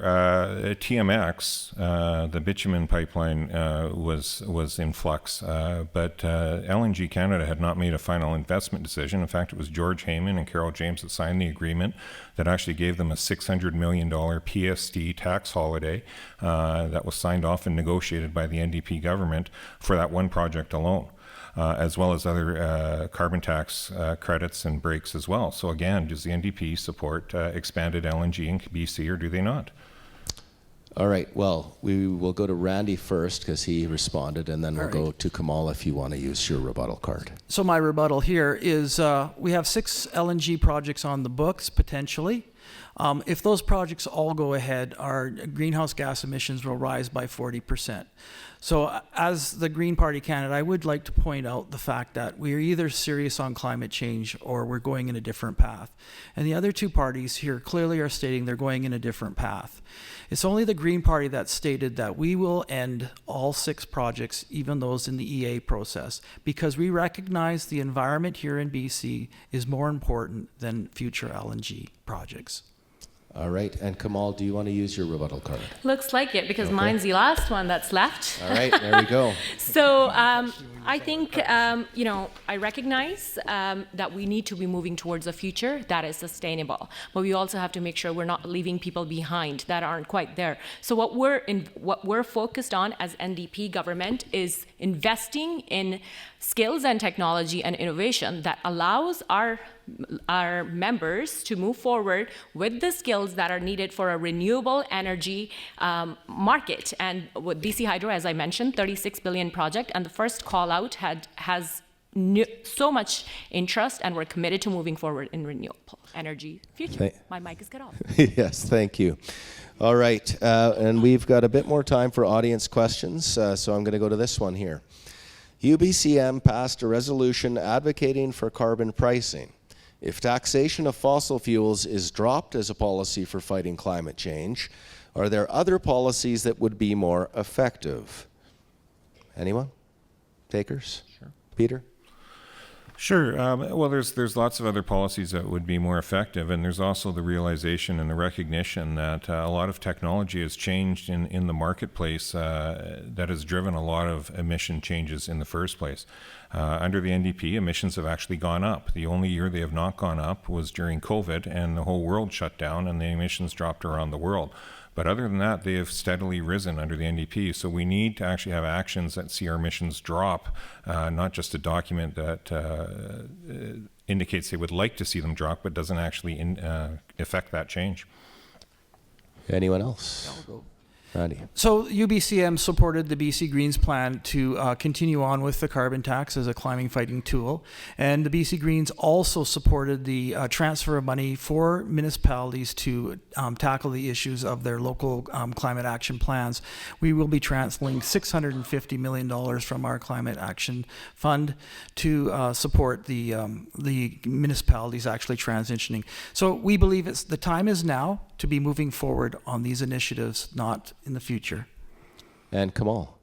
TMX, the bitumen pipeline, was in flux, but LNG Canada had not made a final investment decision. In fact, it was George Heyman and Carol James that signed the agreement that actually gave them a $600 million PST tax holiday that was signed off and negotiated by the NDP government for that one project alone. As well as other carbon tax credits and breaks as well. So again, does the NDP support expanded LNG in BC, or do they not? All right, well, we will go to Randy first because he responded, and then we'll go to Kamal if you want to use your rebuttal card. So my rebuttal here is we have 6 LNG projects on the books, potentially. If those projects all go ahead, our greenhouse gas emissions will rise by 40%. So as the Green Party candidate, I would like to point out the fact that we are either serious on climate change or we're going in a different path. And the other two parties here clearly are stating they're going in a different path. It's only the Green Party that stated that we will end all 6 projects, even those in the EA process, because we recognize the environment here in BC is more important than future LNG projects. All right, and Kamal, do you want to use your rebuttal card? Looks like it, because Okay. mine's the last one that's left. All right, there we go. So I think, I recognize that we need to be moving towards a future that is sustainable, but we also have to make sure we're not leaving people behind that aren't quite there. So what we're focused on as NDP government is investing in skills and technology and innovation that allows our members to move forward with the skills that are needed for a renewable energy market. And with BC Hydro, as I mentioned, 36 billion project, and the first call out has so much interest, and we're committed to moving forward in renewable energy future. My mic is cut off. Yes, thank you. All right, and we've got a bit more time for audience questions, so I'm going to go to this one here. UBCM passed a resolution advocating for carbon pricing. If taxation of fossil fuels is dropped as a policy for fighting climate change, are there other policies that would be more effective? Anyone? Takers? Sure. Peter? Sure. Well, there's lots of other policies that would be more effective, and there's also the realization and the recognition that a lot of technology has changed in the marketplace that has driven a lot of emission changes in the first place. Under the NDP, emissions have actually gone up. The only year they have not gone up was during COVID, and the whole world shut down, and the emissions dropped around the world. But other than that, they have steadily risen under the NDP. So we need to actually have actions that see our emissions drop, not just a document that indicates they would like to see them drop, but doesn't actually affect that change. Anyone else? I'll go. Randy. So UBCM supported the BC Greens plan to continue on with the carbon tax as a climate fighting tool. And the BC Greens also supported the transfer of money for municipalities to tackle the issues of their local climate action plans. We will be transferring $650 million from our climate action fund to support the municipalities actually transitioning. So we believe the time is now to be moving forward on these initiatives, not in the future. And Kamal.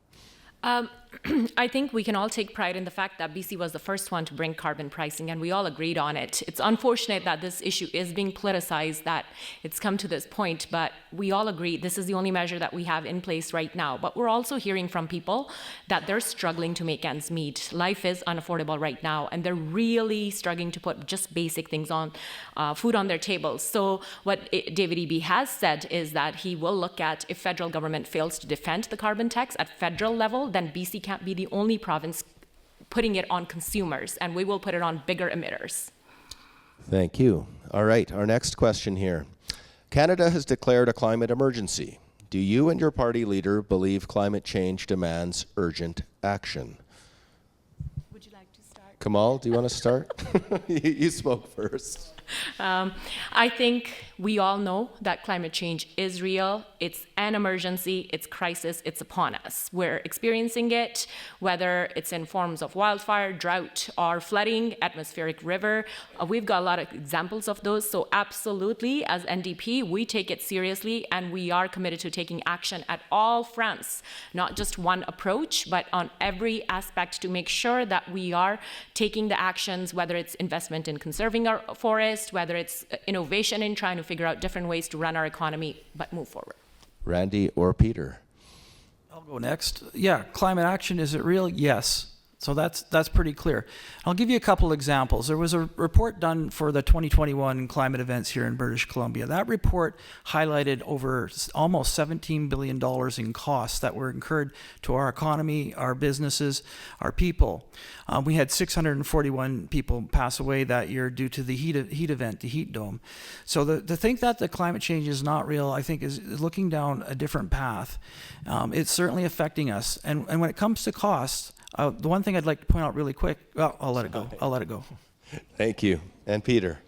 I think we can all take pride in the fact that BC was the first one to bring carbon pricing, and we all agreed on it. It's unfortunate that this issue is being politicized, that it's come to this point, but we all agree this is the only measure that we have in place right now. But we're also hearing from people that they're struggling to make ends meet. Life is unaffordable right now, and they're really struggling to put just basic things on, food on their tables. So what David Eby has said is that he will look at, if federal government fails to defend the carbon tax at federal level, then BC can't be the only province putting it on consumers, and we will put it on bigger emitters. Thank you. All right, our next question here. Canada has declared a climate emergency. Do you and your party leader believe climate change demands urgent action? Would you like to start? Kamal, do you want to start? You spoke first. I think we all know that climate change is real. It's an emergency, it's crisis, it's upon us. We're experiencing it, whether it's in forms of wildfire, drought, or flooding, atmospheric river. We've got a lot of examples of those. So absolutely, as NDP, we take it seriously, and we are committed to taking action at all fronts, not just one approach, but on every aspect to make sure that we are taking the actions, whether it's investment in conserving our forests, whether it's innovation in trying to figure out different ways to run our economy, but move forward. Randy or Peter? I'll go next. Yeah, climate action, is it real? Yes. So that's pretty clear. I'll give you a couple examples. There was a report done for the 2021 climate events here in British Columbia. That report highlighted over almost $17 billion in costs that were incurred to our economy, our businesses, our people. We had 641 people pass away that year due to the heat event, the heat dome. So to think that the climate change is not real, I think, is looking down a different path. It's certainly affecting us. And when it comes to costs, the one thing I'd like to point out really quick, well, I'll let it go. Thank you. And Peter?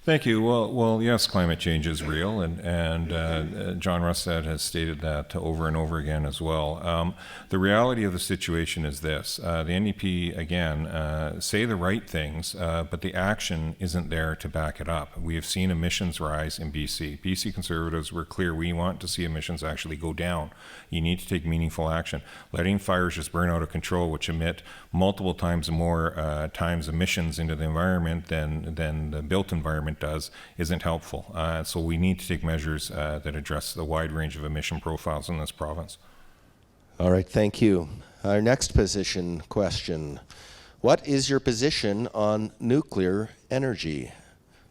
Thank you. Well, yes, climate change is real, and John Rustad has stated that over and over again as well. The reality of the situation is this. The NDP, again, say the right things, but the action isn't there to back it up. We have seen emissions rise in BC. BC Conservatives were clear. We want to see emissions actually go down. You need to take meaningful action. Letting fires just burn out of control, which emit multiple times more times emissions into the environment than the built environment, government does isn't helpful. So we need to take measures that address the wide range of emission profiles in this province. All right, thank you. Our next position question. What is your position on nuclear energy?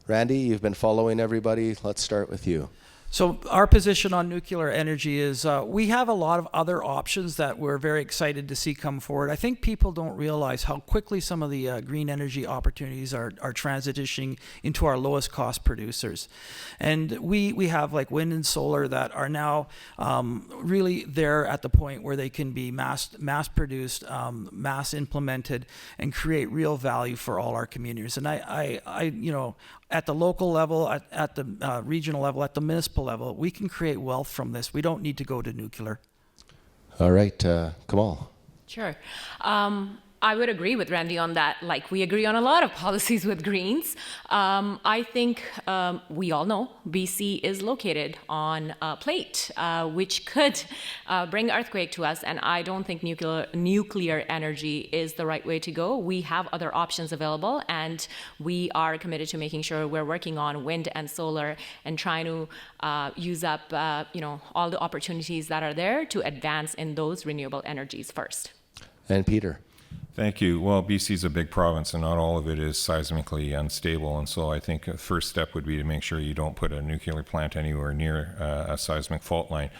Randy, you've been following everybody. Let's start with you. So our position on nuclear energy is we have a lot of other options that we're very excited to see come forward. I think people don't realize how quickly some of the green energy opportunities are transitioning into our lowest cost producers. And we have like wind and solar that are now really there at the point where they can be mass produced, mass implemented, and create real value for all our communities. And I you know, at the local level, at the regional level, at the municipal level, we can create wealth from this. We don't need to go to nuclear. All right, Kamal. Sure. I would agree with Randy on that. Like, we agree on a lot of policies with Greens. I think we all know BC is located on a plate, which could bring earthquake to us, and I don't think nuclear energy is the right way to go. We have other options available, and we are committed to making sure we're working on wind and solar and trying to use up all the opportunities that are there to advance in those renewable energies first. And Peter. Thank you. Well, BC is a big province, and not all of it is seismically unstable. And so I think a first step would be to make sure you don't put a nuclear plant anywhere near a seismic fault line.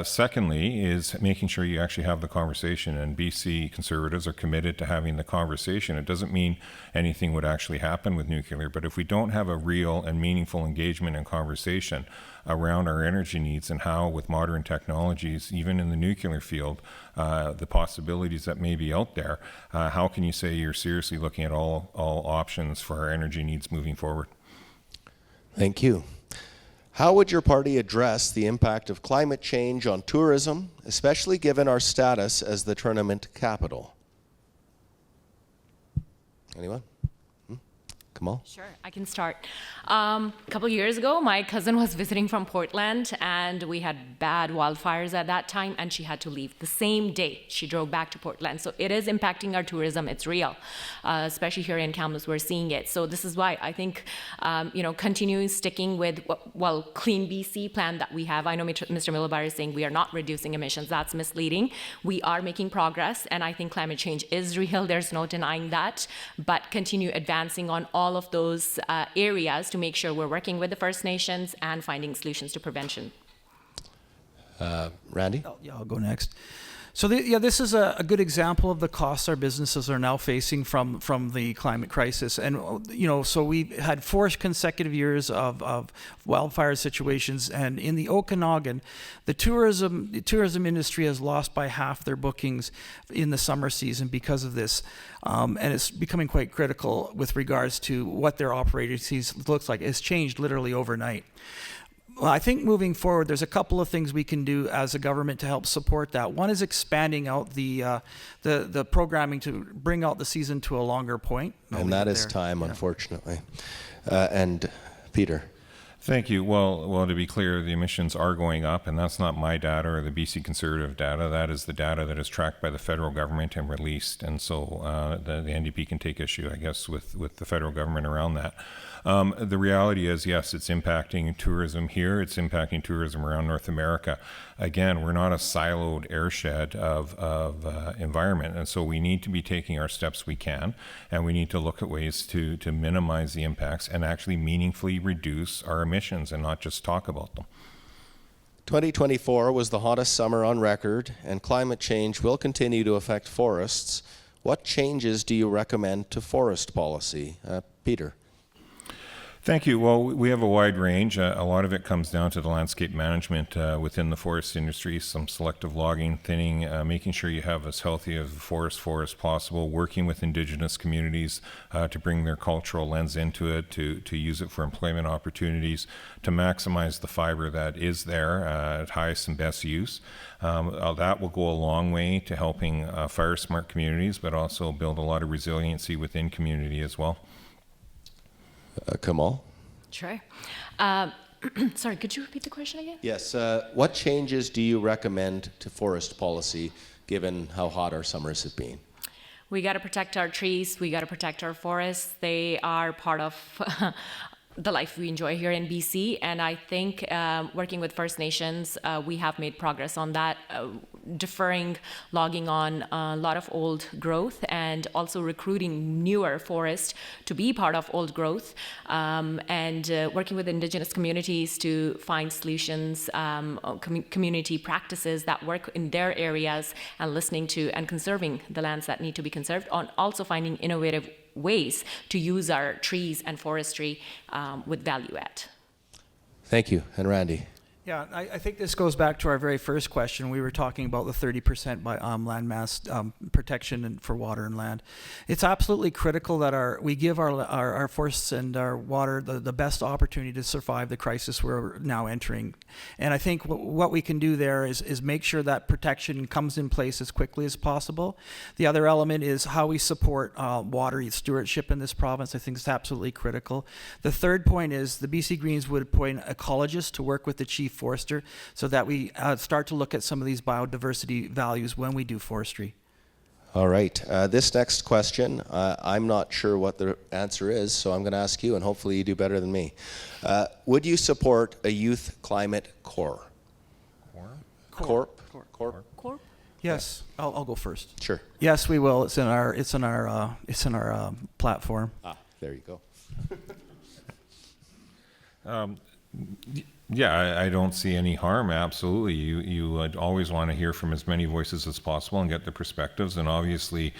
Secondly, is making sure you actually have the conversation. And BC Conservatives are committed to having the conversation. It doesn't mean anything would actually happen with nuclear, but if we don't have a real and meaningful engagement and conversation around our energy needs and how, with modern technologies, even in the nuclear field, the possibilities that may be out there, how can you say you're seriously looking at all options for our energy needs moving forward? Thank you. How would your party address the impact of climate change on tourism, especially given our status as the tournament capital? Anyone? Kamal? Sure, I can start. A couple years ago, my cousin was visiting from Portland, and we had bad wildfires at that time, and she had to leave the same day. She drove back to Portland. So it is impacting our tourism. It's real, especially here in Kamloops. We're seeing it. So this is why I think, continuing sticking with Clean BC plan that we have. I know Mr. Millibar is saying we are not reducing emissions. That's misleading. We are making progress, and I think climate change is real. There's no denying that. But continue advancing on all of those areas to make sure we're working with the First Nations and finding solutions to prevention. Randy? Yeah, I'll go next. So this is a good example of the costs our businesses are now facing from the climate crisis. And, so we've had 4 consecutive years of wildfire situations. And in the Okanagan, the tourism industry has lost by half their bookings in the summer season because of this. And it's becoming quite critical with regards to what their operating season looks like. It's changed literally overnight. Well, I think moving forward, there's a couple of things we can do as a government to help support that. One is expanding out the programming to bring out the season to a longer point. And that is time, unfortunately. And Peter. Thank you. Well, to be clear, the emissions are going up, and that's not my data or the BC Conservative data. That is the data that is tracked by the federal government and released. And so the NDP can take issue, I guess, with the federal government around that. The reality is, yes, it's impacting tourism here. It's impacting tourism around North America. Again, we're not a siloed airshed of environment, and so we need to be taking our steps we can, and we need to look at ways to minimize the impacts and actually meaningfully reduce our emissions and not just talk about them. 2024 was the hottest summer on record, and climate change will continue to affect forests. What changes do you recommend to forest policy? Peter. Thank you. Well, we have a wide range. A lot of it comes down to the landscape management within the forest industry, some selective logging, thinning, making sure you have as healthy of a forest as possible, working with Indigenous communities to bring their cultural lens into it, to use it for employment opportunities, to maximize the fiber that is there at highest and best use. That will go a long way to helping fire-smart communities, but also build a lot of resiliency within community as well. Kamal? Sure. Sorry, could you repeat the question again? Yes. What changes do you recommend to forest policy, given how hot our summers have been? We got to protect our trees. We got to protect our forests. They are part of the life we enjoy here in BC. And I think working with First Nations, we have made progress on that, deferring logging on a lot of old growth and also recruiting newer forest to be part of old growth, and working with Indigenous communities to find solutions, community practices that work in their areas, and listening to and conserving the lands that need to be conserved, and also finding innovative ways to use our trees and forestry with value add. Thank you. And Randy? Yeah, I think this goes back to our very first question. We were talking about the 30% by land mass protection for water and land. It's absolutely critical that we give our forests and our water the best opportunity to survive the crisis we're now entering. And I think what we can do there is make sure that protection comes in place as quickly as possible. The other element is how we support water stewardship in this province. I think it's absolutely critical. The third point is the BC Greens would appoint ecologists to work with the chief forester so that we start to look at some of these biodiversity values when we do forestry. All right. This next question, I'm not sure what the answer is, so I'm going to ask you, and hopefully you do better than me. Would you support a youth climate corps? Corp? Yes, I'll go first. Sure. Yes, we will. It's in our platform. There you go. Yeah, I don't see any harm. Absolutely, you would always want to hear from as many voices as possible and get the perspectives. And obviously,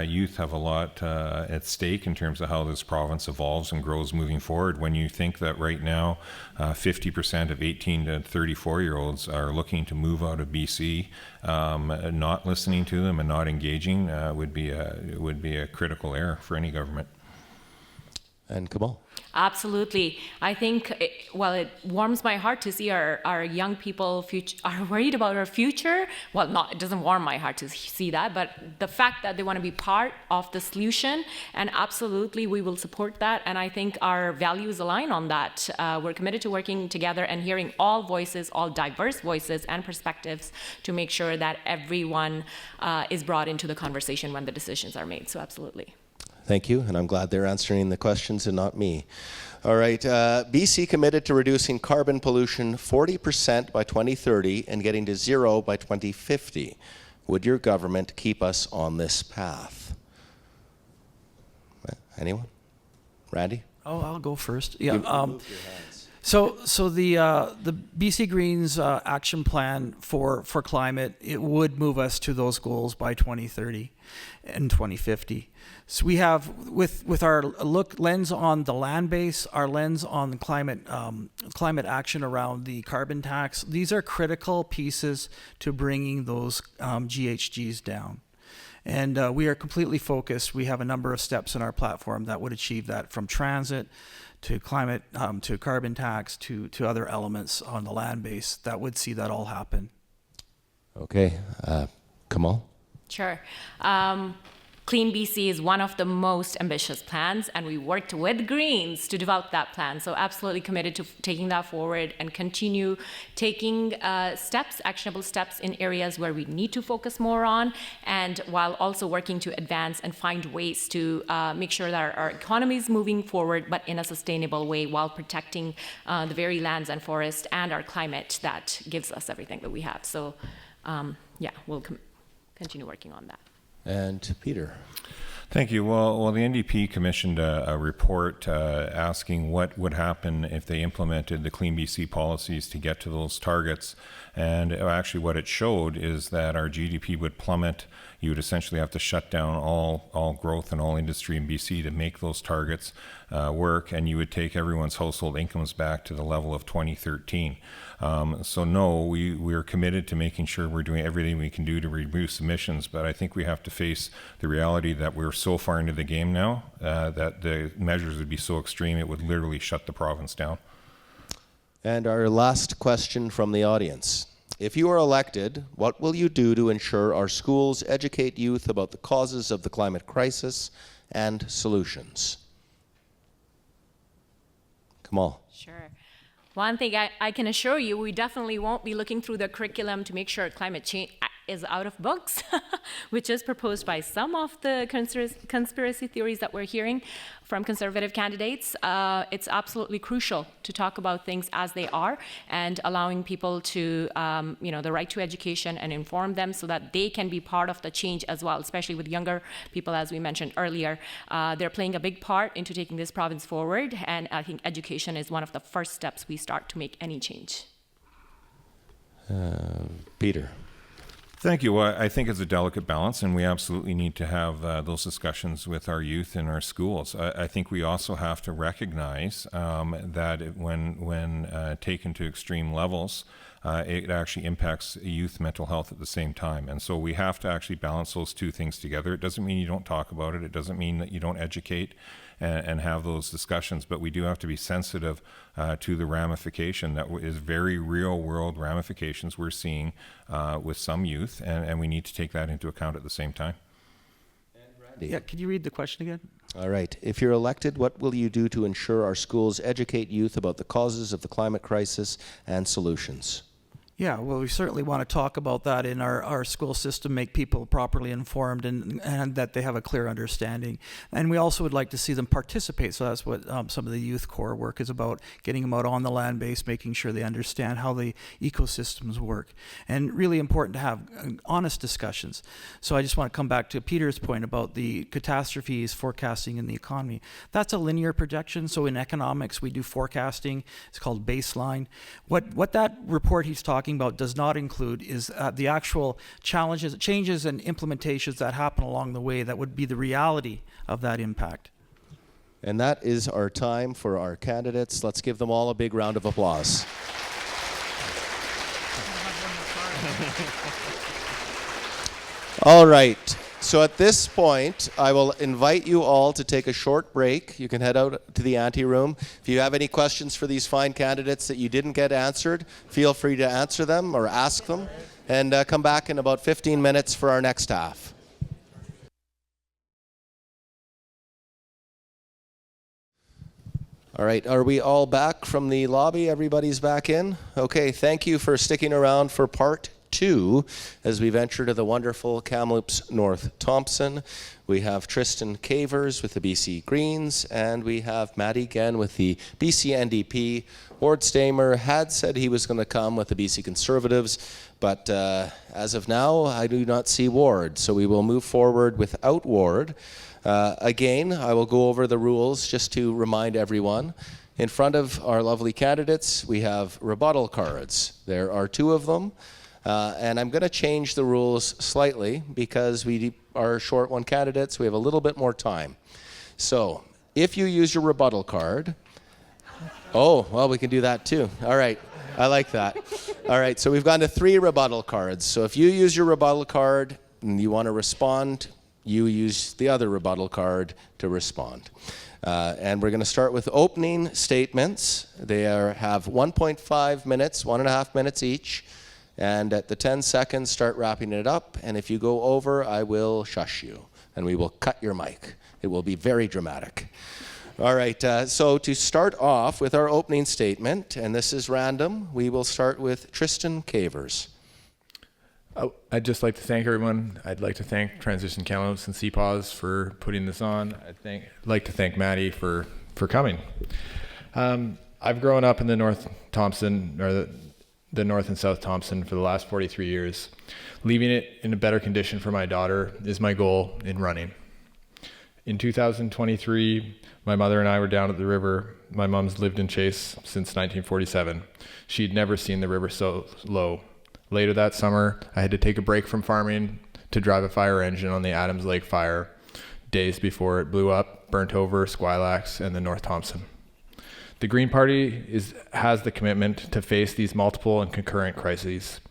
youth have a lot at stake in terms of how this province evolves and grows moving forward. When you think that right now, 50% of 18 to 34-year-olds are looking to move out of BC, not listening to them and not engaging would be a critical error for any government. And Kamal? Absolutely. I think, it warms my heart to see our young people are worried about our future. Well, it doesn't warm my heart to see that, but the fact that they want to be part of the solution, and absolutely we will support that. And I think our values align on that. We're committed to working together and hearing all voices, all diverse voices and perspectives to make sure that everyone is brought into the conversation when the decisions are made. So absolutely. Thank you, and I'm glad they're answering the questions and not me. All right, BC committed to reducing carbon pollution 40% by 2030 and getting to zero by 2050. Would your government keep us on this path? Anyone? Randy? Oh, I'll go first. Yeah. So the BC Greens action plan for climate, it would move us to those goals by 2030 and 2050. So we have with our lens on the land base, our lens on the climate action around the carbon tax. These are critical pieces to bringing those GHGs down. And we are completely focused. We have a number of steps in our platform that would achieve that, from transit to climate, to carbon tax, to other elements on the land base that would see that all happen. Okay, Kamal? Sure. Clean BC is one of the most ambitious plans, and we worked with Greens to develop that plan. So absolutely committed to taking that forward and continue taking actionable steps in areas where we need to focus more on, and while also working to advance and find ways to make sure that our economy is moving forward, but in a sustainable way, while protecting the very lands and forests and our climate that gives us everything that we have. So yeah, we'll continue working on that. And Peter. Thank you. Well, the NDP commissioned a report asking what would happen if they implemented the Clean BC policies to get to those targets. And actually what it showed is that our GDP would plummet. You would essentially have to shut down all growth and all industry in BC to make those targets work, and you would take everyone's household incomes back to the level of 2013. So no, we are committed to making sure we're doing everything we can do to reduce emissions, but I think we have to face the reality that we're so far into the game now that the measures would be so extreme it would literally shut the province down. And our last question from the audience. If you are elected, what will you do to ensure our schools educate youth about the causes of the climate crisis and solutions? Kamal. Sure. One thing I can assure you, we definitely won't be looking through the curriculum to make sure climate change is out of books, which is proposed by some of the conspiracy theories that we're hearing from conservative candidates. It's absolutely crucial to talk about things as they are and allowing people to, the right to education and inform them so that they can be part of the change as well, especially with younger people, as we mentioned earlier. They're playing a big part into taking this province forward, and I think education is one of the first steps we start to make any change. Peter. Thank you. Well, I think it's a delicate balance, and we absolutely need to have those discussions with our youth in our schools. I think we also have to recognize that when taken to extreme levels, it actually impacts youth mental health at the same time. And so we have to actually balance those two things together. It doesn't mean you don't talk about it. It doesn't mean that you don't educate and have those discussions, but we do have to be sensitive to the ramification that is very real world ramifications we're seeing with some youth, and we need to take that into account at the same time. Yeah, can you read the question again? All right. If you're elected, what will you do to ensure our schools educate youth about the causes of the climate crisis and solutions? Yeah, well, we certainly want to talk about that in our school system, make people properly informed and that they have a clear understanding. And we also would like to see them participate. So that's what some of the youth core work is about, getting them out on the land base, making sure they understand how the ecosystems work. And really important to have honest discussions. So I just want to come back to Peter's point about the catastrophes forecasting in the economy. That's a linear projection. So in economics, we do forecasting. It's called baseline. What that report he's talking about does not include is the actual challenges, changes, and implementations that happen along the way that would be the reality of that impact. And that is our time for our candidates. Let's give them all a big round of applause. All right. So at this point, I will invite you all to take a short break. You can head out to the ante room. If you have any questions for these fine candidates that you didn't get answered, feel free to answer them or ask them, and come back in about 15 minutes for our next half. All right, are we all back from the lobby? Everybody's back in? Okay, thank you for sticking around for part 2 as we venture to the wonderful Kamloops North Thompson. We have Tristan Cavers with the BC Greens, and we have Maddie Genn with the BC NDP. Ward Stamer had said he was going to come with the BC Conservatives, but as of now, I do not see Ward, so we will move forward without Ward. Again, I will go over the rules just to remind everyone. In front of our lovely candidates, we have rebuttal cards. There are 2 of them. And I'm going to change the rules slightly because we are short on candidates. We have a little bit more time. So if you use your rebuttal card, oh, well, we can do that too. All right. I like that. All right. So we've gone to 3 rebuttal cards. So if you use your rebuttal card and you want to respond, you use the other rebuttal card to respond. And we're going to start with opening statements. They have 1.5 minutes, 1.5 minutes each. And at the 10 seconds, start wrapping it up. And if you go over, I will shush you. And we will cut your mic. It will be very dramatic. All right, so to start off with our opening statement, and this is random, we will start with Tristan Cavers. I'd just like to thank everyone. I'd like to thank Transition Kamloops and CPAWS for putting this on. I'd like to thank Maddie for coming. I've grown up in the North Thompson, or the North and South Thompson for the last 43 years. Leaving it in a better condition for my daughter is my goal in running. In 2023, my mother and I were down at the river. My mom's lived in Chase since 1947. She'd never seen the river so low. Later that summer, I had to take a break from farming to drive a fire engine on the Adams Lake fire days before it blew up, burnt over Squilax and the North Thompson. The Green Party has the commitment to face these multiple and concurrent crises,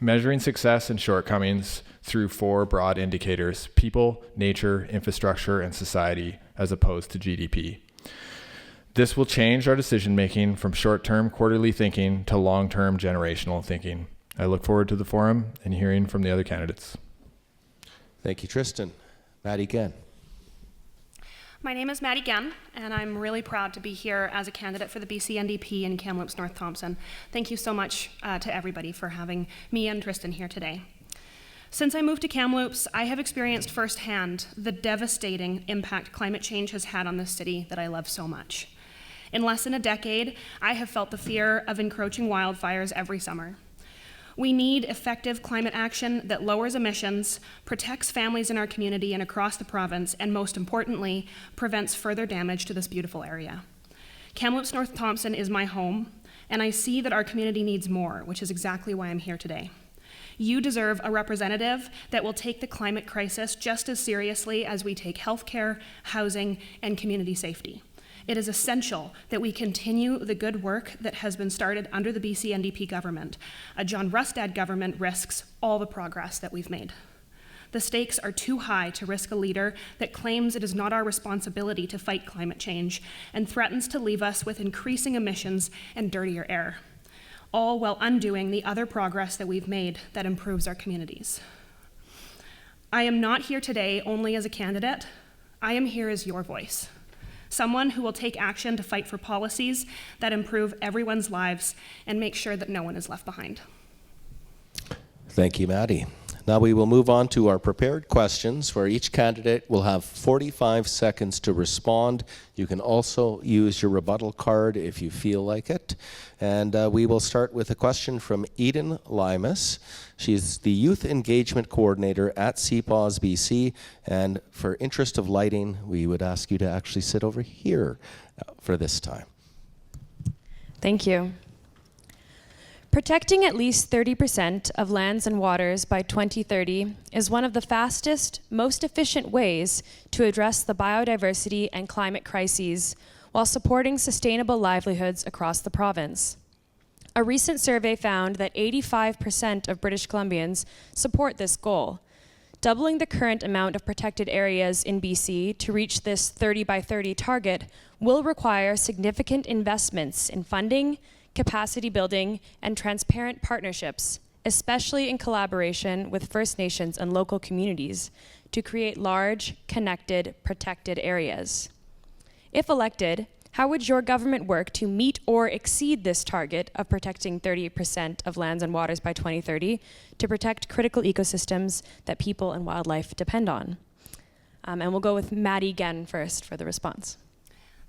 measuring success and shortcomings through 4 broad indicators: people, nature, infrastructure, and society, as opposed to GDP. This will change our decision-making from short-term quarterly thinking to long-term generational thinking. I look forward to the forum and hearing from the other candidates. Thank you, Tristan. Maddie Genn. My name is Maddie Genn, and I'm really proud to be here as a candidate for the BC NDP in Kamloops North Thompson. Thank you so much to everybody for having me and Tristan here today. Since I moved to Kamloops, I have experienced firsthand the devastating impact climate change has had on this city that I love so much. In less than a decade, I have felt the fear of encroaching wildfires every summer. We need effective climate action that lowers emissions, protects families in our community and across the province, and most importantly, prevents further damage to this beautiful area. Kamloops North Thompson is my home, and I see that our community needs more, which is exactly why I'm here today. You deserve a representative that will take the climate crisis just as seriously as we take healthcare, housing, and community safety. It is essential that we continue the good work that has been started under the BC NDP government. A John Rustad government risks all the progress that we've made. The stakes are too high to risk a leader that claims it is not our responsibility to fight climate change and threatens to leave us with increasing emissions and dirtier air, all while undoing the other progress that we've made that improves our communities. I am not here today only as a candidate. I am here as your voice, someone who will take action to fight for policies that improve everyone's lives and make sure that no one is left behind. Thank you, Maddie. Now we will move on to our prepared questions, where each candidate will have 45 seconds to respond. You can also use your rebuttal card if you feel like it. And we will start with a question from Eden Limas. She's the Youth Engagement Coordinator at CPAWS BC. And for interest of lighting, we would ask you to actually sit over here for this time. Thank you. Protecting at least 30% of lands and waters by 2030 is one of the fastest, most efficient ways to address the biodiversity and climate crises while supporting sustainable livelihoods across the province. A recent survey found that 85% of British Columbians support this goal. Doubling the current amount of protected areas in BC to reach this 30 by 30 target will require significant investments in funding, capacity building, and transparent partnerships, especially in collaboration with First Nations and local communities, to create large, connected, protected areas. If elected, how would your government work to meet or exceed this target of protecting 30% of lands and waters by 2030 to protect critical ecosystems that people and wildlife depend on? And we'll go with Maddie Genn first for the response.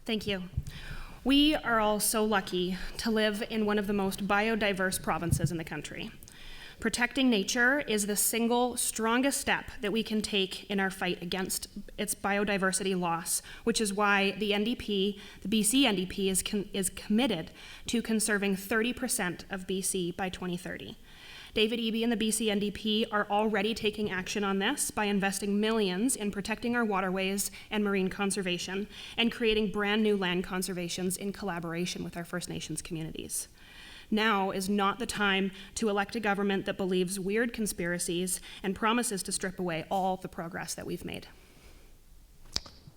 Thank you. We are all so lucky to live in one of the most biodiverse provinces in the country. Protecting nature is the single strongest step that we can take in our fight against its biodiversity loss, which is why the NDP, the BC NDP, is committed to conserving 30% of BC by 2030. David Eby and the BC NDP are already taking action on this by investing millions in protecting our waterways and marine conservation and creating brand new land conservations in collaboration with our First Nations communities. Now is not the time to elect a government that believes weird conspiracies and promises to strip away all the progress that we've made.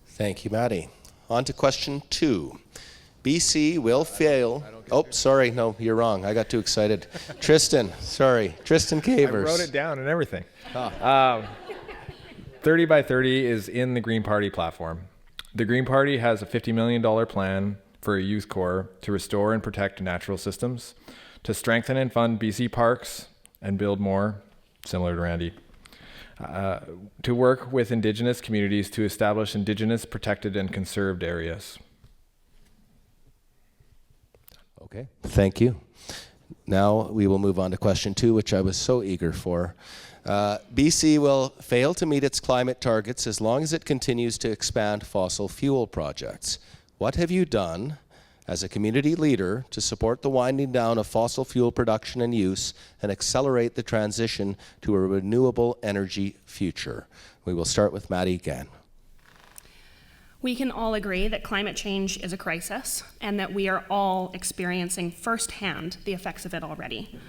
Thank you, Maddie. On to question 2. BC will fail. Oh, sorry, no, you're wrong. I got too excited. Tristan, sorry. Tristan Cavers. I wrote it down and everything. 30 by 30 is in the Green Party platform. The Green Party has a $50 million plan for a youth corps to restore and protect natural systems, to strengthen and fund BC parks and build more, similar to Randy, to work with Indigenous communities to establish Indigenous protected and conserved areas. Okay, thank you. Now we will move on to question 2, which I was so eager for. BC will fail to meet its climate targets as long as it continues to expand fossil fuel projects. What have you done as a community leader to support the winding down of fossil fuel production and use and accelerate the transition to a renewable energy future? We will start with Maddie Genn. We can all agree that climate change is a crisis and that we are all experiencing firsthand the effects of it already.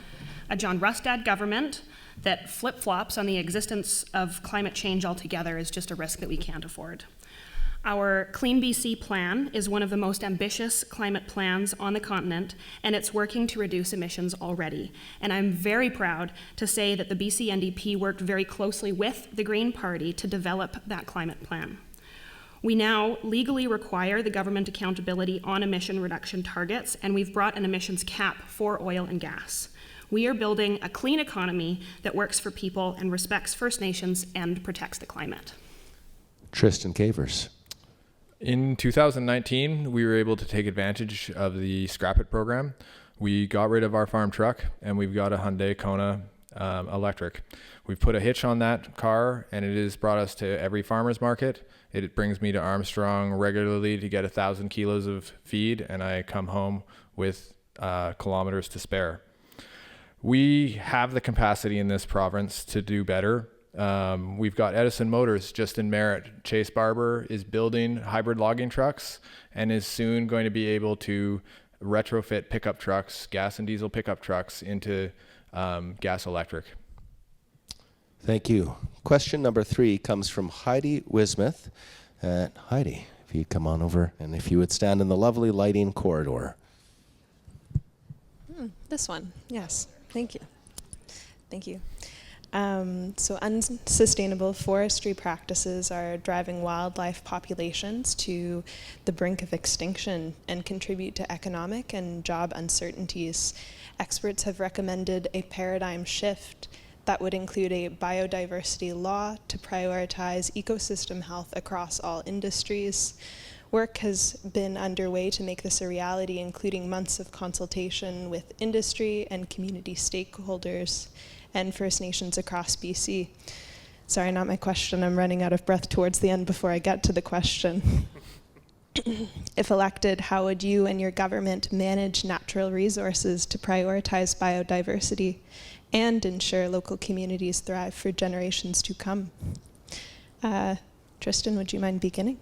A John Rustad government that flip-flops on the existence of climate change altogether is just a risk that we can't afford. Our Clean BC plan is one of the most ambitious climate plans on the continent, and it's working to reduce emissions already. And I'm very proud to say that the BC NDP worked very closely with the Green Party to develop that climate plan. We now legally require the government accountability on emission reduction targets, and we've brought an emissions cap for oil and gas. We are building a clean economy that works for people and respects First Nations and protects the climate. Tristan Cavers. In 2019, we were able to take advantage of the Scrap It program. We got rid of our farm truck and we've got a Hyundai Kona electric. We've put a hitch on that car and it has brought us to every farmer's market. It brings me to Armstrong regularly to get 1,000 kilos of feed, and I come home with kilometers to spare. We have the capacity in this province to do better. We've got Edison Motors just in Merritt. Chase Barber is building hybrid logging trucks and is soon going to be able to retrofit pickup trucks, gas and diesel pickup trucks, into gas electric. Thank you. Question number 3 comes from Heidi Wismith. Heidi, if you'd come on over and if you would stand in the lovely lighting corridor. This one, yes. Thank you. Thank you. So unsustainable forestry practices are driving wildlife populations to the brink of extinction and contribute to economic and job uncertainties. Experts have recommended a paradigm shift that would include a biodiversity law to prioritize ecosystem health across all industries. Work has been underway to make this a reality, including months of consultation with industry and community stakeholders and First Nations across BC. Sorry, not my question. I'm running out of breath towards the end before I get to the question. If elected, how would you and your government manage natural resources to prioritize biodiversity and ensure local communities thrive for generations to come? Tristan, would you mind beginning?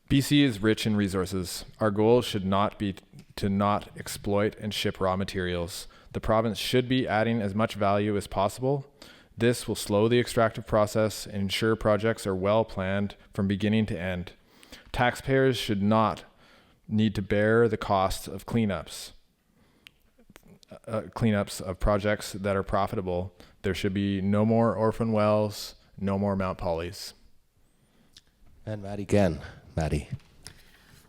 BC is rich in resources. Our goal should not be to not exploit and ship raw materials. The province should be adding as much value as possible. This will slow the extractive process and ensure projects are well planned from beginning to end. Taxpayers should not need to bear the cost of cleanups of projects that are profitable. There should be no more orphan wells, no more Mount Pollys. And Maddie again. Maddie.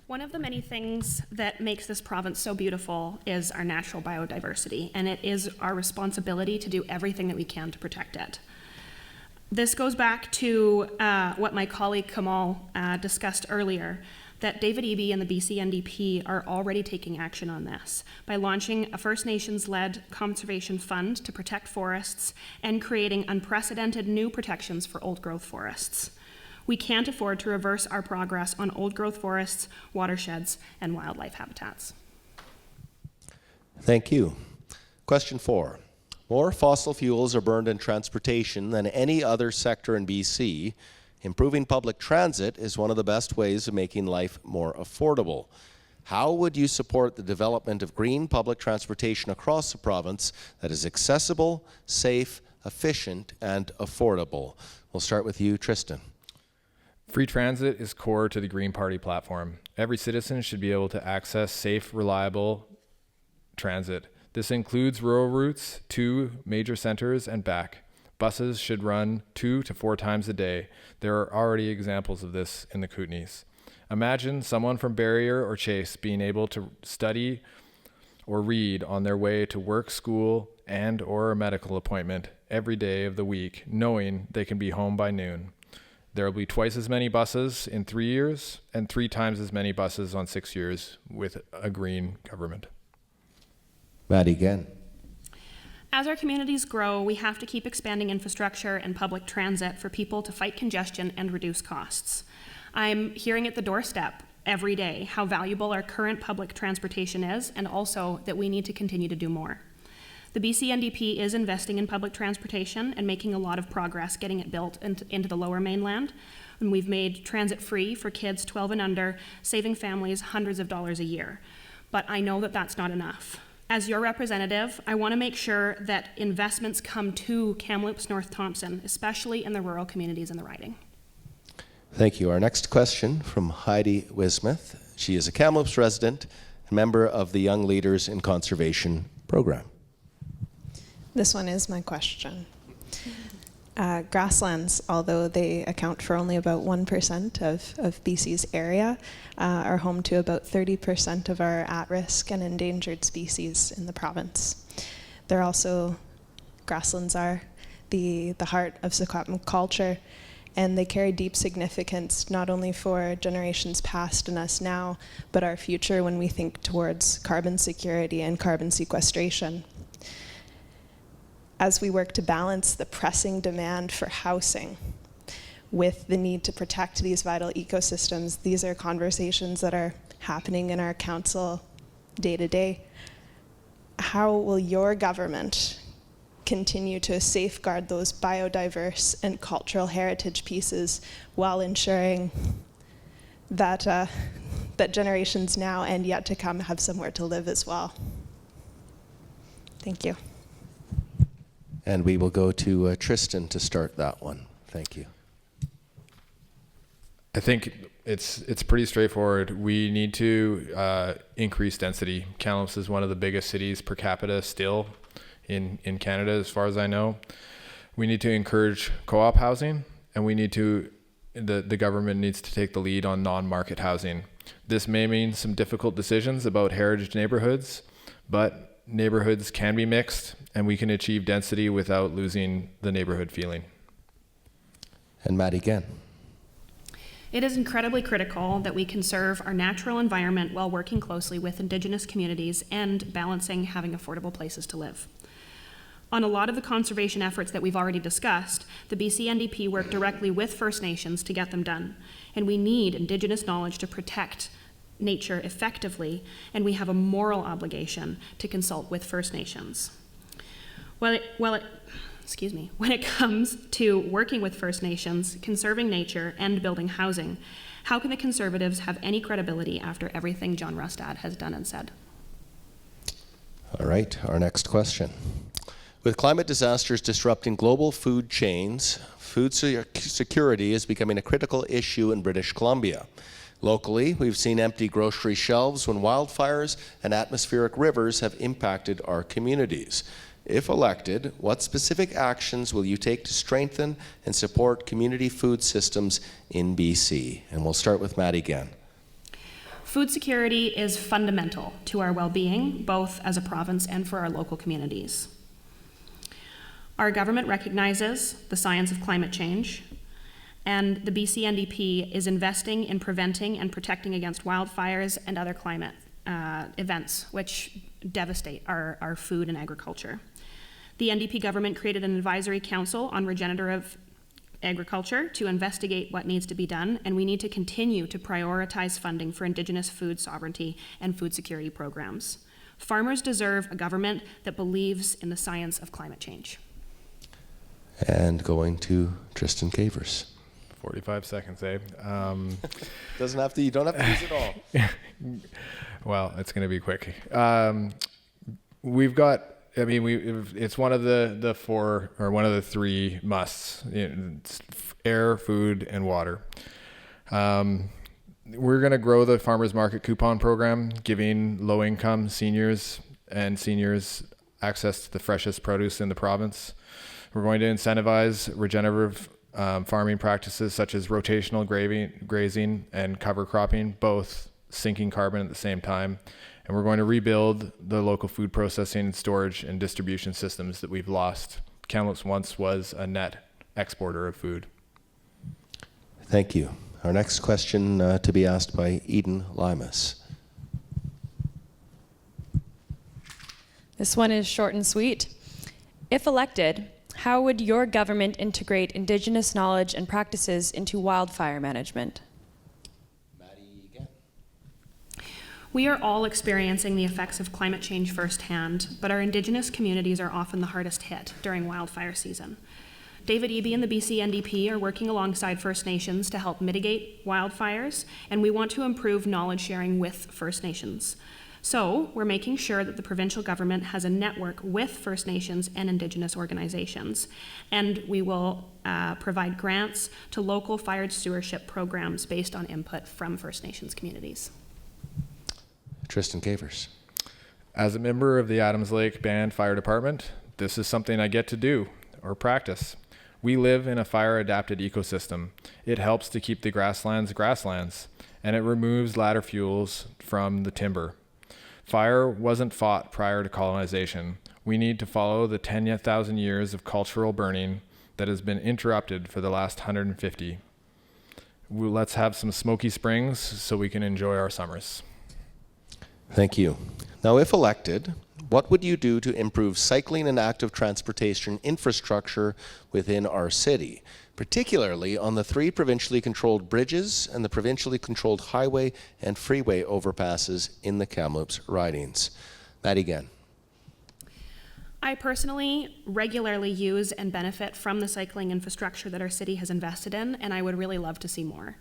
One of the many things that makes this province so beautiful is our natural biodiversity, and it is our responsibility to do everything that we can to protect it. This goes back to what my colleague Kamal discussed earlier, that David Eby and the BC NDP are already taking action on this by launching a First Nations-led conservation fund to protect forests and creating unprecedented new protections for old-growth forests. We can't afford to reverse our progress on old-growth forests, watersheds, and wildlife habitats. Thank you. Question 4. More fossil fuels are burned in transportation than any other sector in BC. Improving public transit is one of the best ways of making life more affordable. How would you support the development of green public transportation across the province that is accessible, safe, efficient, and affordable? We'll start with you, Tristan. Free transit is core to the Green Party platform. Every citizen should be able to access safe, reliable transit. This includes rural routes to major centers and back. Buses should run 2 to 4 times a day. There are already examples of this in the Kootenays. Imagine someone from Barrier or Chase being able to study or read on their way to work, school, and or a medical appointment every day of the week, knowing they can be home by noon. There will be twice as many buses in 3 years and 3 times as many buses on 6 years with a green government. Maddie again. As our communities grow, we have to keep expanding infrastructure and public transit for people to fight congestion and reduce costs. I'm hearing at the doorstep every day how valuable our current public transportation is, and also that we need to continue to do more. The BC NDP is investing in public transportation and making a lot of progress getting it built into the Lower Mainland. And we've made transit free for kids 12 and under, saving families hundreds of dollars a year. But I know that that's not enough. As your representative, I want to make sure that investments come to Kamloops, North Thompson, especially in the rural communities in the riding. Thank you. Our next question from Heidi Wismith. She is a Kamloops resident and member of the Young Leaders in Conservation program. This one is my question. Grasslands, although they account for only about 1% of BC's area, are home to about 30% of our at-risk and endangered species in the province. they're also, grasslands are the heart of Secwepemc culture, and they carry deep significance not only for generations past and us now, but our future when we think towards carbon security and carbon sequestration. As we work to balance the pressing demand for housing with the need to protect these vital ecosystems, these are conversations that are happening in our council day to day. How will your government continue to safeguard those biodiverse and cultural heritage pieces while ensuring that that generations now and yet to come have somewhere to live as well? Thank you. And we will go to Tristan to start that one. Thank you. I think it's pretty straightforward. We need to increase density. Kamloops is one of the biggest cities per capita still in Canada, as far as I know. We need to encourage co-op housing, and we need to, the government needs to take the lead on non-market housing. This may mean some difficult decisions about heritage neighborhoods, but neighborhoods can be mixed, and we can achieve density without losing the neighborhood feeling. And Matt again. It is incredibly critical that we conserve our natural environment while working closely with Indigenous communities and balancing having affordable places to live. On a lot of the conservation efforts that we've already discussed, the BC NDP worked directly with First Nations to get them done. And we need Indigenous knowledge to protect nature effectively, and we have a moral obligation to consult with First Nations. When it comes to working with First Nations, conserving nature, and building housing, how can the Conservatives have any credibility after everything John Rustad has done and said? All right, our next question. With climate disasters disrupting global food chains, food security is becoming a critical issue in British Columbia. Locally, we've seen empty grocery shelves when wildfires and atmospheric rivers have impacted our communities. If elected, what specific actions will you take to strengthen and support community food systems in BC? And we'll start with Matt again. Food security is fundamental to our well-being, both as a province and for our local communities. Our government recognizes the science of climate change, and the BC NDP is investing in preventing and protecting against wildfires and other climate events which devastate our food and agriculture. The NDP government created an advisory council on regenerative agriculture to investigate what needs to be done, and we need to continue to prioritize funding for Indigenous food sovereignty and food security programs. Farmers deserve a government that believes in the science of climate change. And going to Tristan Cavers. 45 seconds, eh? Doesn't have to. You don't have to use it all. Well, it's going to be quick. We've got. I mean, it's one of the four or one of the three musts: air, food, and water. We're going to grow the farmers market coupon program, giving low-income seniors access to the freshest produce in the province. We're going to incentivize regenerative farming practices such as rotational grazing and cover cropping, both sinking carbon at the same time. And we're going to rebuild the local food processing, storage, and distribution systems that we've lost. Kamloops once was a net exporter of food. Thank you. Our next question to be asked by Eden Limas. This one is short and sweet. If elected, how would your government integrate Indigenous knowledge and practices into wildfire management? We are all experiencing the effects of climate change firsthand, but our Indigenous communities are often the hardest hit during wildfire season. David Eby and the BC NDP are working alongside First Nations to help mitigate wildfires, and we want to improve knowledge sharing with First Nations. So we're making sure that the provincial government has a network with First Nations and Indigenous organizations, and we will provide grants to local fire stewardship programs based on input from First Nations communities. Tristan Cavers. As a member of the Adams Lake Band Fire Department, this is something I get to do or practice. We live in a fire-adapted ecosystem. It helps to keep the grasslands grasslands, and it removes ladder fuels from the timber. Fire wasn't fought prior to colonization We need to follow the 10,000 years of cultural burning that has been interrupted for the last 150. Let's have some smoky springs so we can enjoy our summers. Thank you. Now, if elected, what would you do to improve cycling and active transportation infrastructure within our city, particularly on the 3 provincially controlled bridges and the provincially controlled highway and freeway overpasses in the Kamloops ridings? Maddie Gann. I personally regularly use and benefit from the cycling infrastructure that our city has invested in, and I would really love to see more.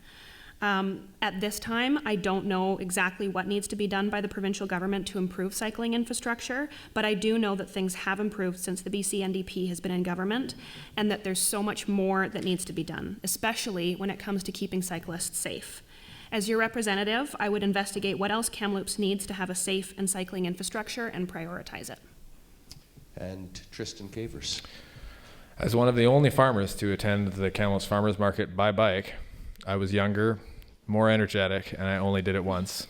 At this time, I don't know exactly what needs to be done by the provincial government to improve cycling infrastructure, but I do know that things have improved since the BC NDP has been in government, and that there's so much more that needs to be done, especially when it comes to keeping cyclists safe. As your representative, I would investigate what else Kamloops needs to have a safe and cycling infrastructure and prioritize it. And Tristan Cavers. As one of the only farmers to attend the Kamloops Farmers Market by bike, I was younger, more energetic, and I only did it once.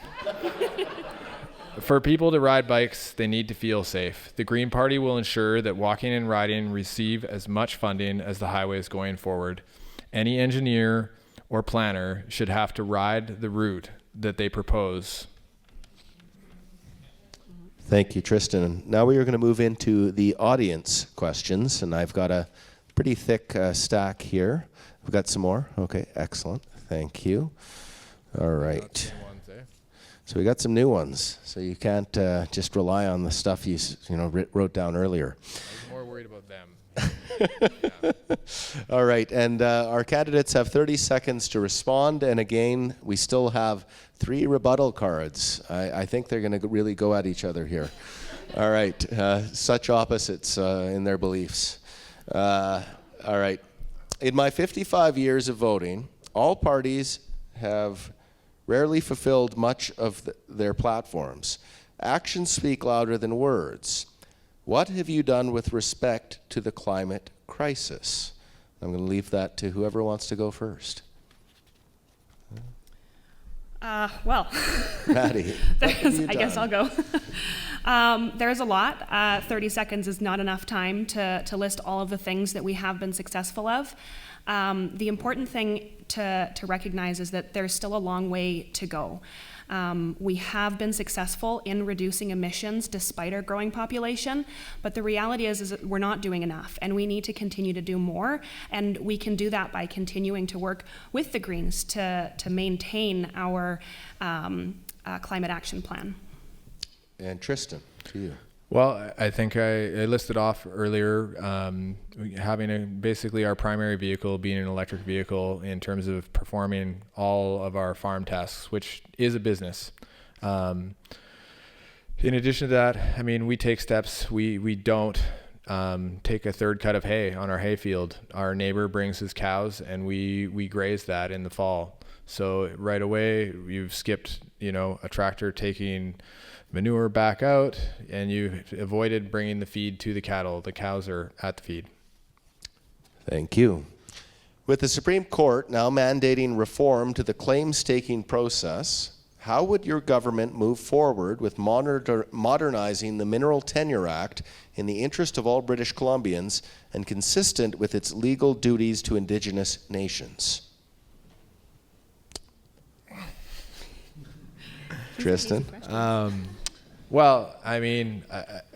For people to ride bikes, they need to feel safe. The Green Party will ensure that walking and riding receive as much funding as the highways going forward. Any engineer or planner should have to ride the route that they propose. Thank you, Tristan. Now we are going to move into the audience questions, and I've got a pretty thick stack here. We've got some more. Okay, excellent. Thank you. All right. So we got some new ones. So you can't just rely on the stuff you wrote down earlier. I was more worried about them. All right, and our candidates have 30 seconds to respond, and again, we still have 3 rebuttal cards. I think they're going to really go at each other here. All right, such opposites in their beliefs. All right, in my 55 years of voting, all parties have rarely fulfilled much of their platforms. Actions speak louder than words. What have you done with respect to the climate crisis? I'm going to leave that to whoever wants to go first. Well, Maddie, I guess I'll go. There's a lot. 30 seconds is not enough time to list all of the things that we have been successful of. The important thing to recognize is that there's still a long way to go. We have been successful in reducing emissions despite our growing population, but the reality is that we're not doing enough, and we need to continue to do more, and we can do that by continuing to work with the Greens to maintain our climate action plan. And Tristan, to you. Well, I think I listed off earlier having basically our primary vehicle being an electric vehicle in terms of performing all of our farm tasks, which is a business. In addition to that, I mean, we take steps. We don't take a third cut of hay on our hay field. Our neighbor brings his cows, and we graze that in the fall. So right away, you've skipped, a tractor taking manure back out, and you avoided bringing the feed to the cattle. The cows are at the feed. Thank you. With the Supreme Court now mandating reform to the claims-taking process, how would your government move forward with modernizing the Mineral Tenure Act in the interest of all British Columbians and consistent with its legal duties to Indigenous nations? Tristan? Well, I mean,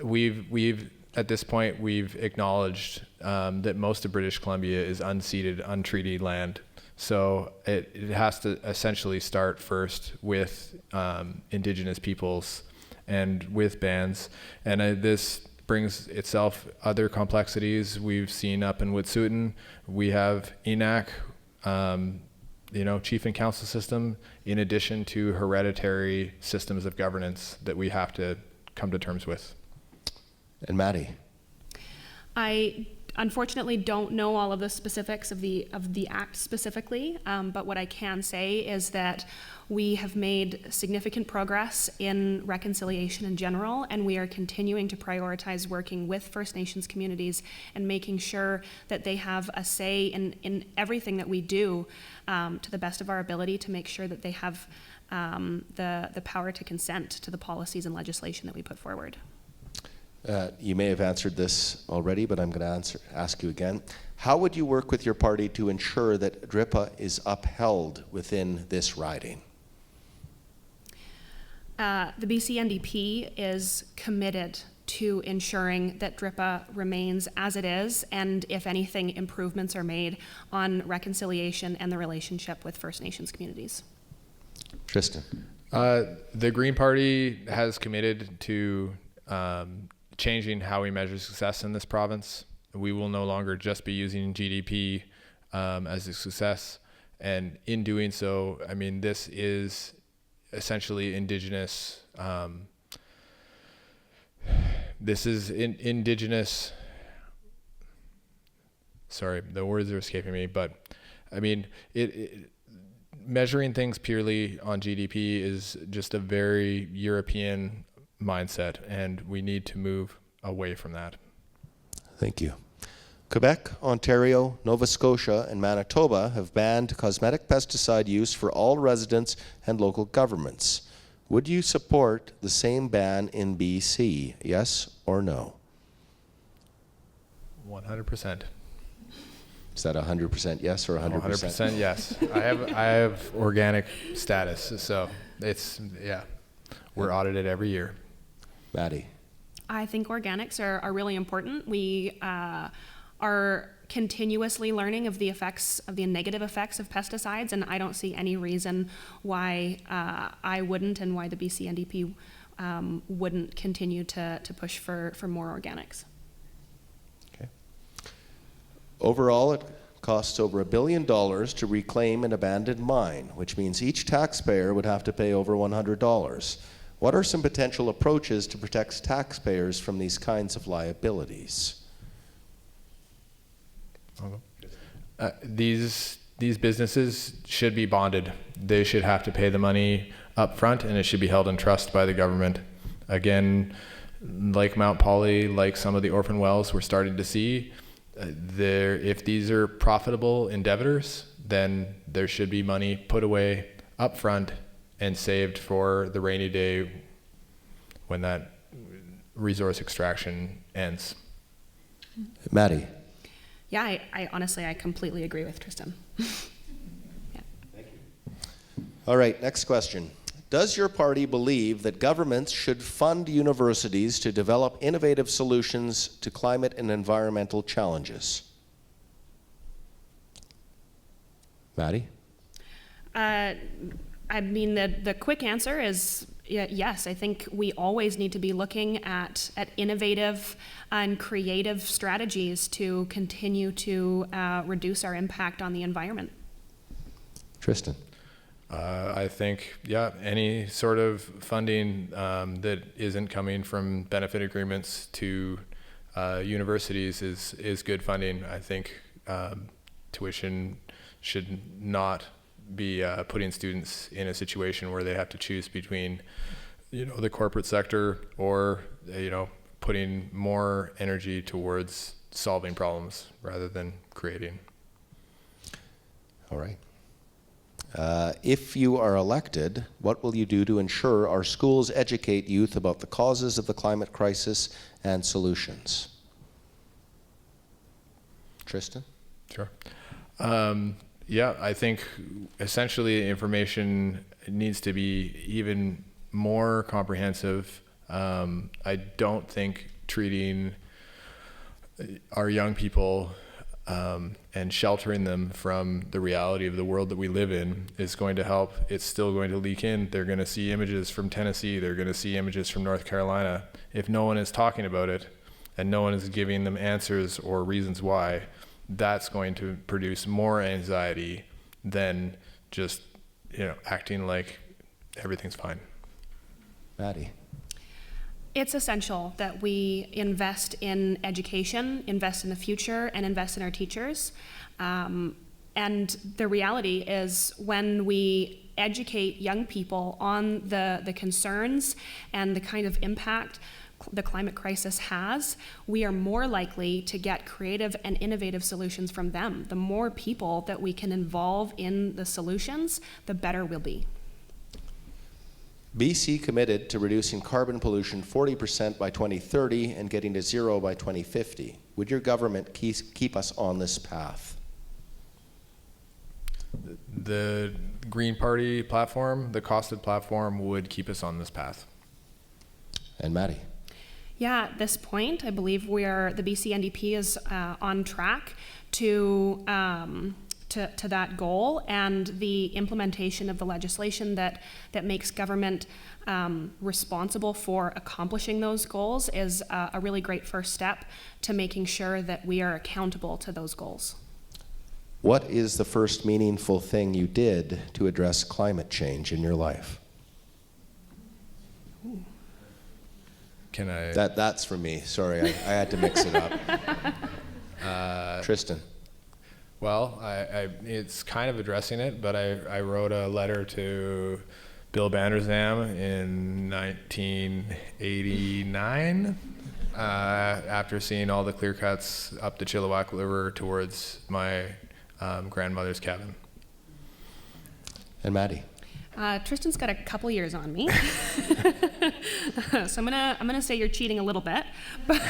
we've at this point we've acknowledged that most of British Columbia is unceded, untreated land. So it has to essentially start first with Indigenous peoples and with bands, and this brings itself other complexities. We've seen up in Wet'suwet'en, we have ENAC. Chief and council system, in addition to hereditary systems of governance that we have to come to terms with. And Maddie? I unfortunately don't know all of the specifics of the act specifically, but what I can say is that we have made significant progress in reconciliation in general, and we are continuing to prioritize working with First Nations communities and making sure that they have a say in everything that we do, to the best of our ability, to make sure that they have the power to consent to the policies and legislation that we put forward. You may have answered this already, but I'm going to ask you again. How would you work with your party to ensure that DRIPA is upheld within this riding? The BC NDP is committed to ensuring that DRIPA remains as it is, and if anything, improvements are made on reconciliation and the relationship with First Nations communities. Tristan. The Green Party has committed to changing how we measure success in this province. We will no longer just be using GDP as a success. And in doing so, I mean, this is essentially Indigenous. This is Indigenous. Sorry, the words are escaping me, but I mean, measuring things purely on GDP is just a very European mindset, and we need to move away from that. Thank you. Quebec, Ontario, Nova Scotia, and Manitoba have banned cosmetic pesticide use for all residents and local governments. Would you support the same ban in BC? Yes or no? 100%. Is that 100% yes or 100%? 100% yes. I have organic status, so it's, yeah, we're audited every year. Maddie. I think organics are really important. We are continuously learning of the effects, of the negative effects of pesticides, and I don't see any reason why I wouldn't, and why the BC NDP wouldn't continue to push for more organics. Okay. Overall, it costs over $1 billion to reclaim an abandoned mine, which means each taxpayer would have to pay over $100. What are some potential approaches to protect taxpayers from these kinds of liabilities? These businesses should be bonded. They should have to pay the money up front, and it should be held in trust by the government. Again, like Mount Poly, like some of the orphan wells we're starting to see, if these are profitable endeavors, then there should be money put away up front and saved for the rainy day when that resource extraction ends. Maddie. Yeah, I honestly, I completely agree with Tristan. Yeah. Thank you. All right, next question. Does your party believe that governments should fund universities to develop innovative solutions to climate and environmental challenges? Maddie? I mean, the quick answer is yes. I think we always need to be looking at innovative and creative strategies to continue to reduce our impact on the environment. Tristan. I think, yeah, any sort of funding that isn't coming from benefit agreements to universities is good funding. I think tuition should not be putting students in a situation where they have to choose between, the corporate sector or, putting more energy towards solving problems rather than creating. All right. If you are elected, what will you do to ensure our schools educate youth about the causes of the climate crisis and solutions? Tristan? Sure. Yeah, I think essentially information needs to be even more comprehensive. I don't think treating our young people and sheltering them from the reality of the world that we live in is going to help. It's still going to leak in. They're going to see images from Tennessee. They're going to see images from North Carolina. If no one is talking about it and no one is giving them answers or reasons why, that's going to produce more anxiety than just, acting like everything's fine. Maddie. It's essential that we invest in education, invest in the future, and invest in our teachers. And the reality is when we educate young people on the concerns and the kind of impact the climate crisis has, we are more likely to get creative and innovative solutions from them. The more people that we can involve in the solutions, the better we'll be. BC committed to reducing carbon pollution 40% by 2030 and getting to zero by 2050. Would your government keep us on this path? The Green Party platform, the costed platform, would keep us on this path. And Maddie? Yeah, at this point, I believe the BC NDP is on track to that goal, and the implementation of the legislation that makes government responsible for accomplishing those goals is a really great first step to making sure that we are accountable to those goals. What is the first meaningful thing you did to address climate change in your life? Can I? That's from me. Sorry, I had to mix it up. Tristan. Well, it's kind of addressing it, but I wrote a letter to Bill Bandersnam in 1989 after seeing all the clear cuts up the Chilliwack River towards my grandmother's cabin. And Maddie? Tristan's got a couple years on me, so I'm gonna say you're cheating a little bit, but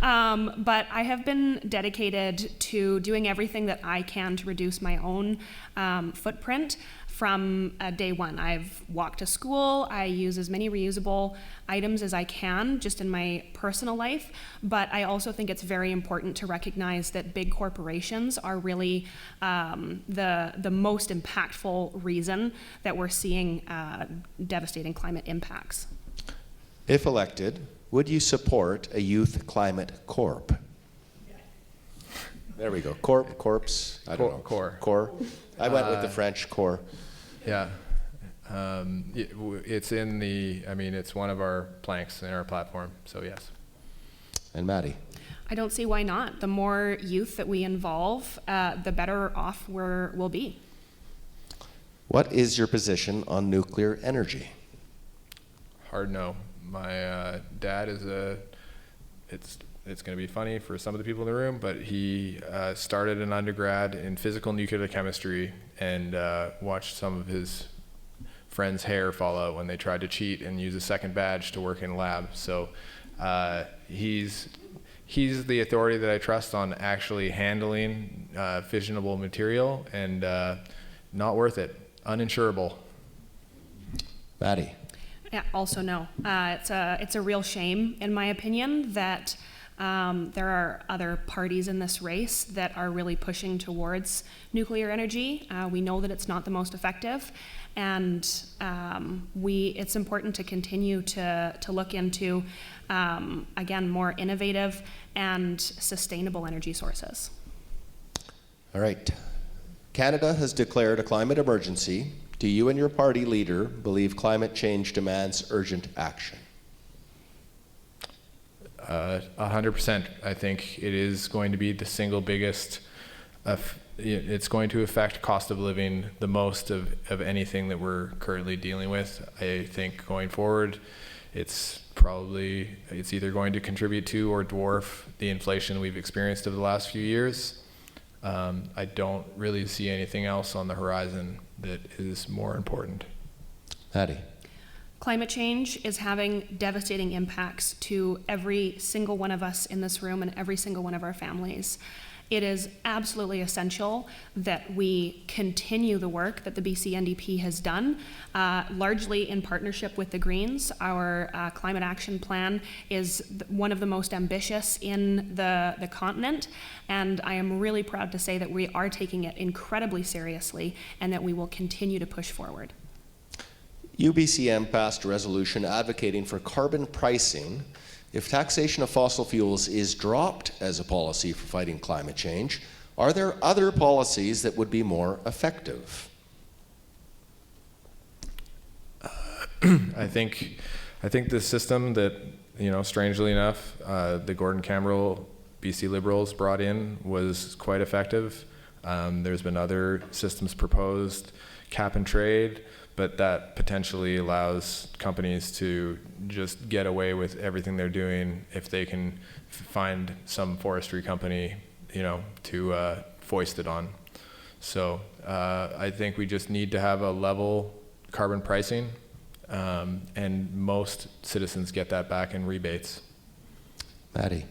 I have been dedicated to doing everything that I can to reduce my own footprint from day one. I've walked to school. I use as many reusable items as I can just in my personal life, but I also think it's very important to recognize that big corporations are really the most impactful reason that we're seeing devastating climate impacts. If elected, would you support a youth climate corp? There we go. Corpse. I don't know. Corps. I went with the French corps. Yeah. It's in it's one of our planks in our platform, so yes. And Maddie? I don't see why not. The more youth that we involve, the better off we'll be. What is your position on nuclear energy? Hard no. My dad is it's going to be funny for some of the people in the room, but he started an undergrad in physical nuclear chemistry and watched some of his friends' hair fall out when they tried to cheat and use a second badge to work in a lab. So he's the authority that I trust on actually handling fissionable material, and not worth it. Uninsurable. Maddie? Yeah, also no. It's a real shame, in my opinion, that there are other parties in this race that are really pushing towards nuclear energy. We know that it's not the most effective, and it's important to continue to look into, again, more innovative and sustainable energy sources. All right. Canada has declared a climate emergency. Do you and your party leader believe climate change demands urgent action? 100%. I think it is going to be the single biggest, it's going to affect cost of living the most of anything that we're currently dealing with. I think going forward, it's either going to contribute to or dwarf the inflation we've experienced over the last few years. I don't really see anything else on the horizon that is more important. Patty? Climate change is having devastating impacts to every single one of us in this room and every single one of our families. It is absolutely essential that we continue the work that the BC NDP has done, largely in partnership with the Greens. Our climate action plan is one of the most ambitious in the continent, and I am really proud to say that we are taking it incredibly seriously and that we will continue to push forward. UBCM passed a resolution advocating for carbon pricing if taxation of fossil fuels is dropped as a policy for fighting climate change. Are there other policies that would be more effective? I think the system that, strangely enough, the Gordon Campbell BC Liberals brought in was quite effective. There's been other systems proposed, cap and trade, but that potentially allows companies to just get away with everything they're doing if they can find some forestry company, to foist it on. So I think we just need to have a level carbon pricing and most citizens get that back in rebates. Maddie.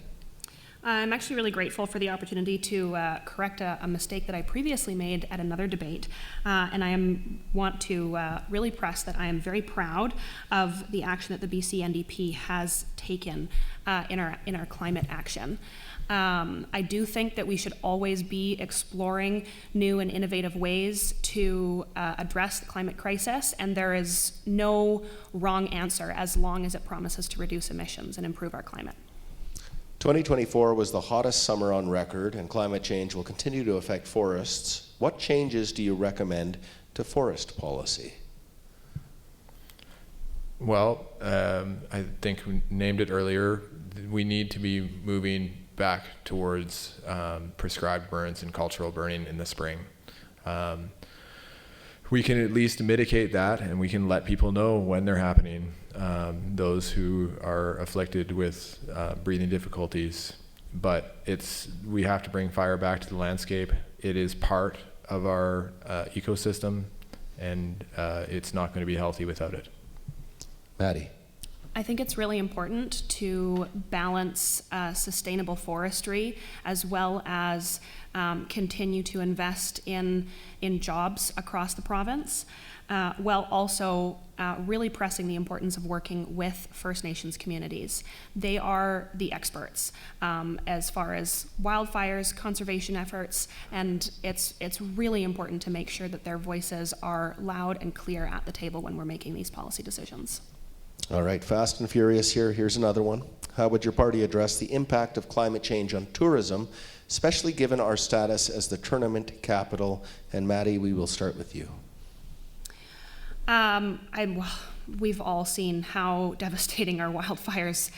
I'm actually really grateful for the opportunity to correct a mistake that I previously made at another debate, and I want to really press that I am very proud of the action that the BC NDP has taken in our climate action. I do think that we should always be exploring new and innovative ways to address the climate crisis, and there is no wrong answer as long as it promises to reduce emissions and improve our climate. 2024 was the hottest summer on record, and climate change will continue to affect forests. What changes do you recommend to forest policy? Well, I think we named it earlier. We need to be moving back towards prescribed burns and cultural burning in the spring. We can at least mitigate that, and we can let people know when they're happening. Those who are afflicted with breathing difficulties, but we have to bring fire back to the landscape. It is part of our ecosystem, and it's not going to be healthy without it. Maddie. I think it's really important to balance sustainable forestry as well as continue to invest in jobs across the province, while also really pressing the importance of working with First Nations communities. They are the experts as far as wildfires, conservation efforts, and it's really important to make sure that their voices are loud and clear at the table when we're making these policy decisions. All right, fast and furious here. Here's another one. How would your party address the impact of climate change on tourism, especially given our status as the tournament capital? And Maddie, we will start with you. We've all seen how devastating our wildfires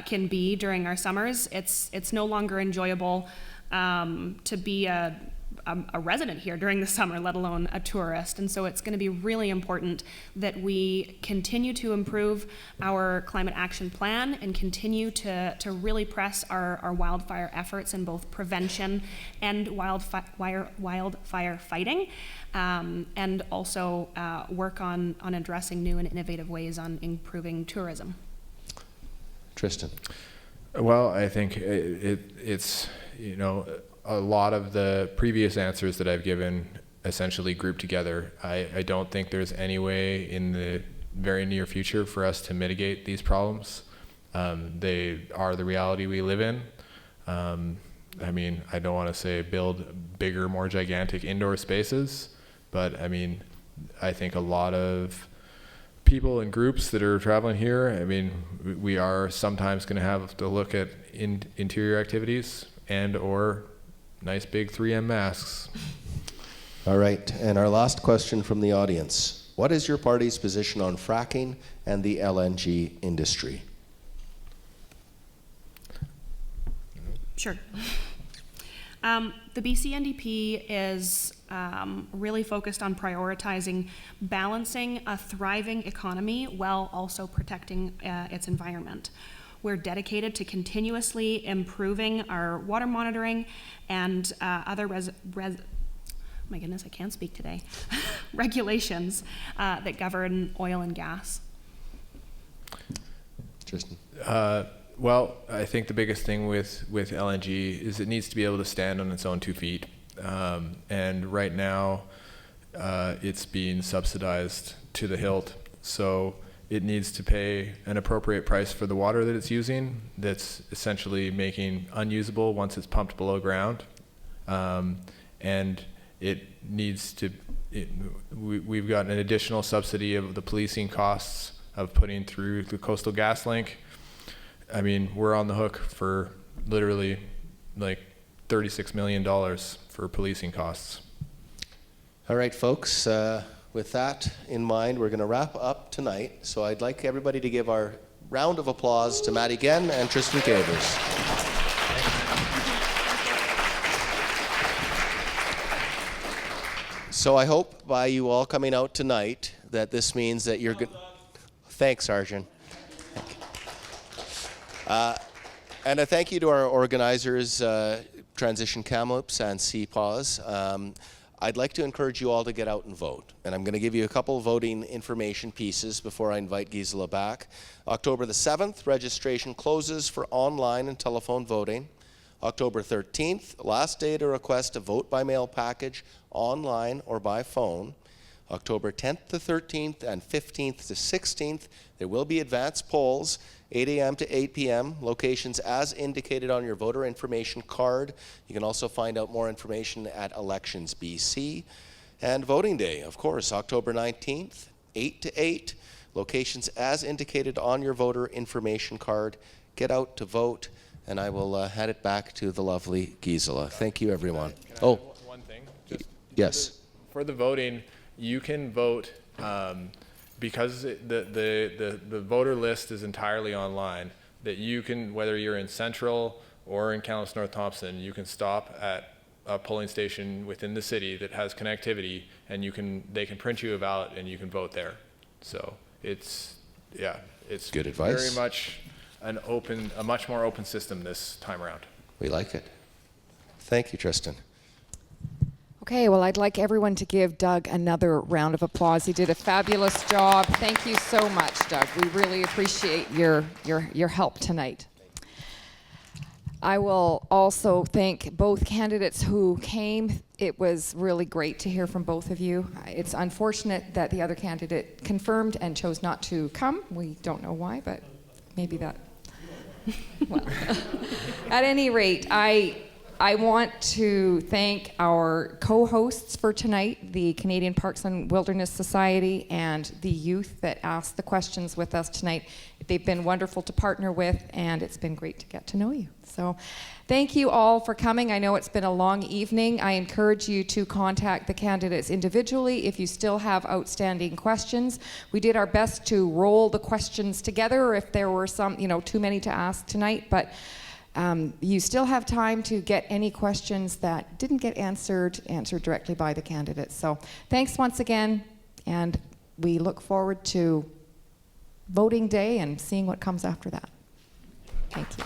can be during our summers. It's no longer enjoyable to be a resident here during the summer, let alone a tourist. And so it's going to be really important that we continue to improve our climate action plan and continue to really press our wildfire efforts in both prevention and wildfire fighting, and also work on addressing new and innovative ways on improving tourism. Tristan. Well, I think it's a lot of the previous answers that I've given essentially grouped together. I don't think there's any way in the very near future for us to mitigate these problems. They are the reality we live in. I mean, I don't want to say build bigger, more gigantic indoor spaces, but I mean, I think a lot of people and groups that are traveling here, I mean, we are sometimes going to have to look at interior activities and or nice big 3M masks. All right, and our last question from the audience. What is your party's position on fracking and the LNG industry? Sure. The BC NDP is really focused on prioritizing balancing a thriving economy while also protecting its environment. We're dedicated to continuously improving our water monitoring and other my goodness, I can't speak today, regulations that govern oil and gas. Tristan. Well, I think the biggest thing with LNG is it needs to be able to stand on its own 2 feet. And right now, it's being subsidized to the hilt. So it needs to pay an appropriate price for the water that it's using that's essentially making unusable once it's pumped below ground. And it needs to, we've got an additional subsidy of the policing costs of putting through the Coastal GasLink. I mean, we're on the hook for literally like $36 million for policing costs. All right, folks. With that in mind, we're going to wrap up tonight. So I'd like everybody to give our round of applause to Maddie Genn and Tristan Cavers. So I hope by you all coming out tonight that this means that you're good. Thanks, Sergeant. And a thank you to our organizers, Transition Kamloops and CPAWS. I'd like to encourage you all to get out and vote. And I'm going to give you a couple voting information pieces before I invite Gisela back. October the 7th, registration closes for online and telephone voting. October 13th, last day to request a vote by mail package online or by phone. October 10th to 13th and 15th to 16th, there will be advanced polls, 8 a.m. to 8 p.m., locations as indicated on your voter information card. You can also find out more information at Elections BC. And voting day, of course, October 19th, 8 to 8, locations as indicated on your voter information card. Get out to vote, and I will hand it back to the lovely Gisela. Thank you, everyone. Can I add one thing? Yes. For the voting, you can vote because the voter list is entirely online, that you can, whether you're in Central or in Kamloops North Thompson, you can stop at a polling station within the city that has connectivity, and they can print you a ballot and you can vote there. So it's good advice. Very much a much more open system this time around. We like it. Thank you, Tristan. Okay, well, I'd like everyone to give Doug another round of applause. He did a fabulous job. Thank you so much, Doug. We really appreciate your help tonight. I will also thank both candidates who came. It was really great to hear from both of you. It's unfortunate that the other candidate confirmed and chose not to come. We don't know why, but maybe that. Well, at any rate, I want to thank our co-hosts for tonight, the Canadian Parks and Wilderness Society and the youth that asked the questions with us tonight. They've been wonderful to partner with, and it's been great to get to know you. So thank you all for coming. I know it's been a long evening. I encourage you to contact the candidates individually if you still have outstanding questions. We did our best to roll the questions together if there were some, too many to ask tonight, but you still have time to get any questions that didn't get answered directly by the candidates. So thanks once again, and we look forward to voting day and seeing what comes after that. Thank you.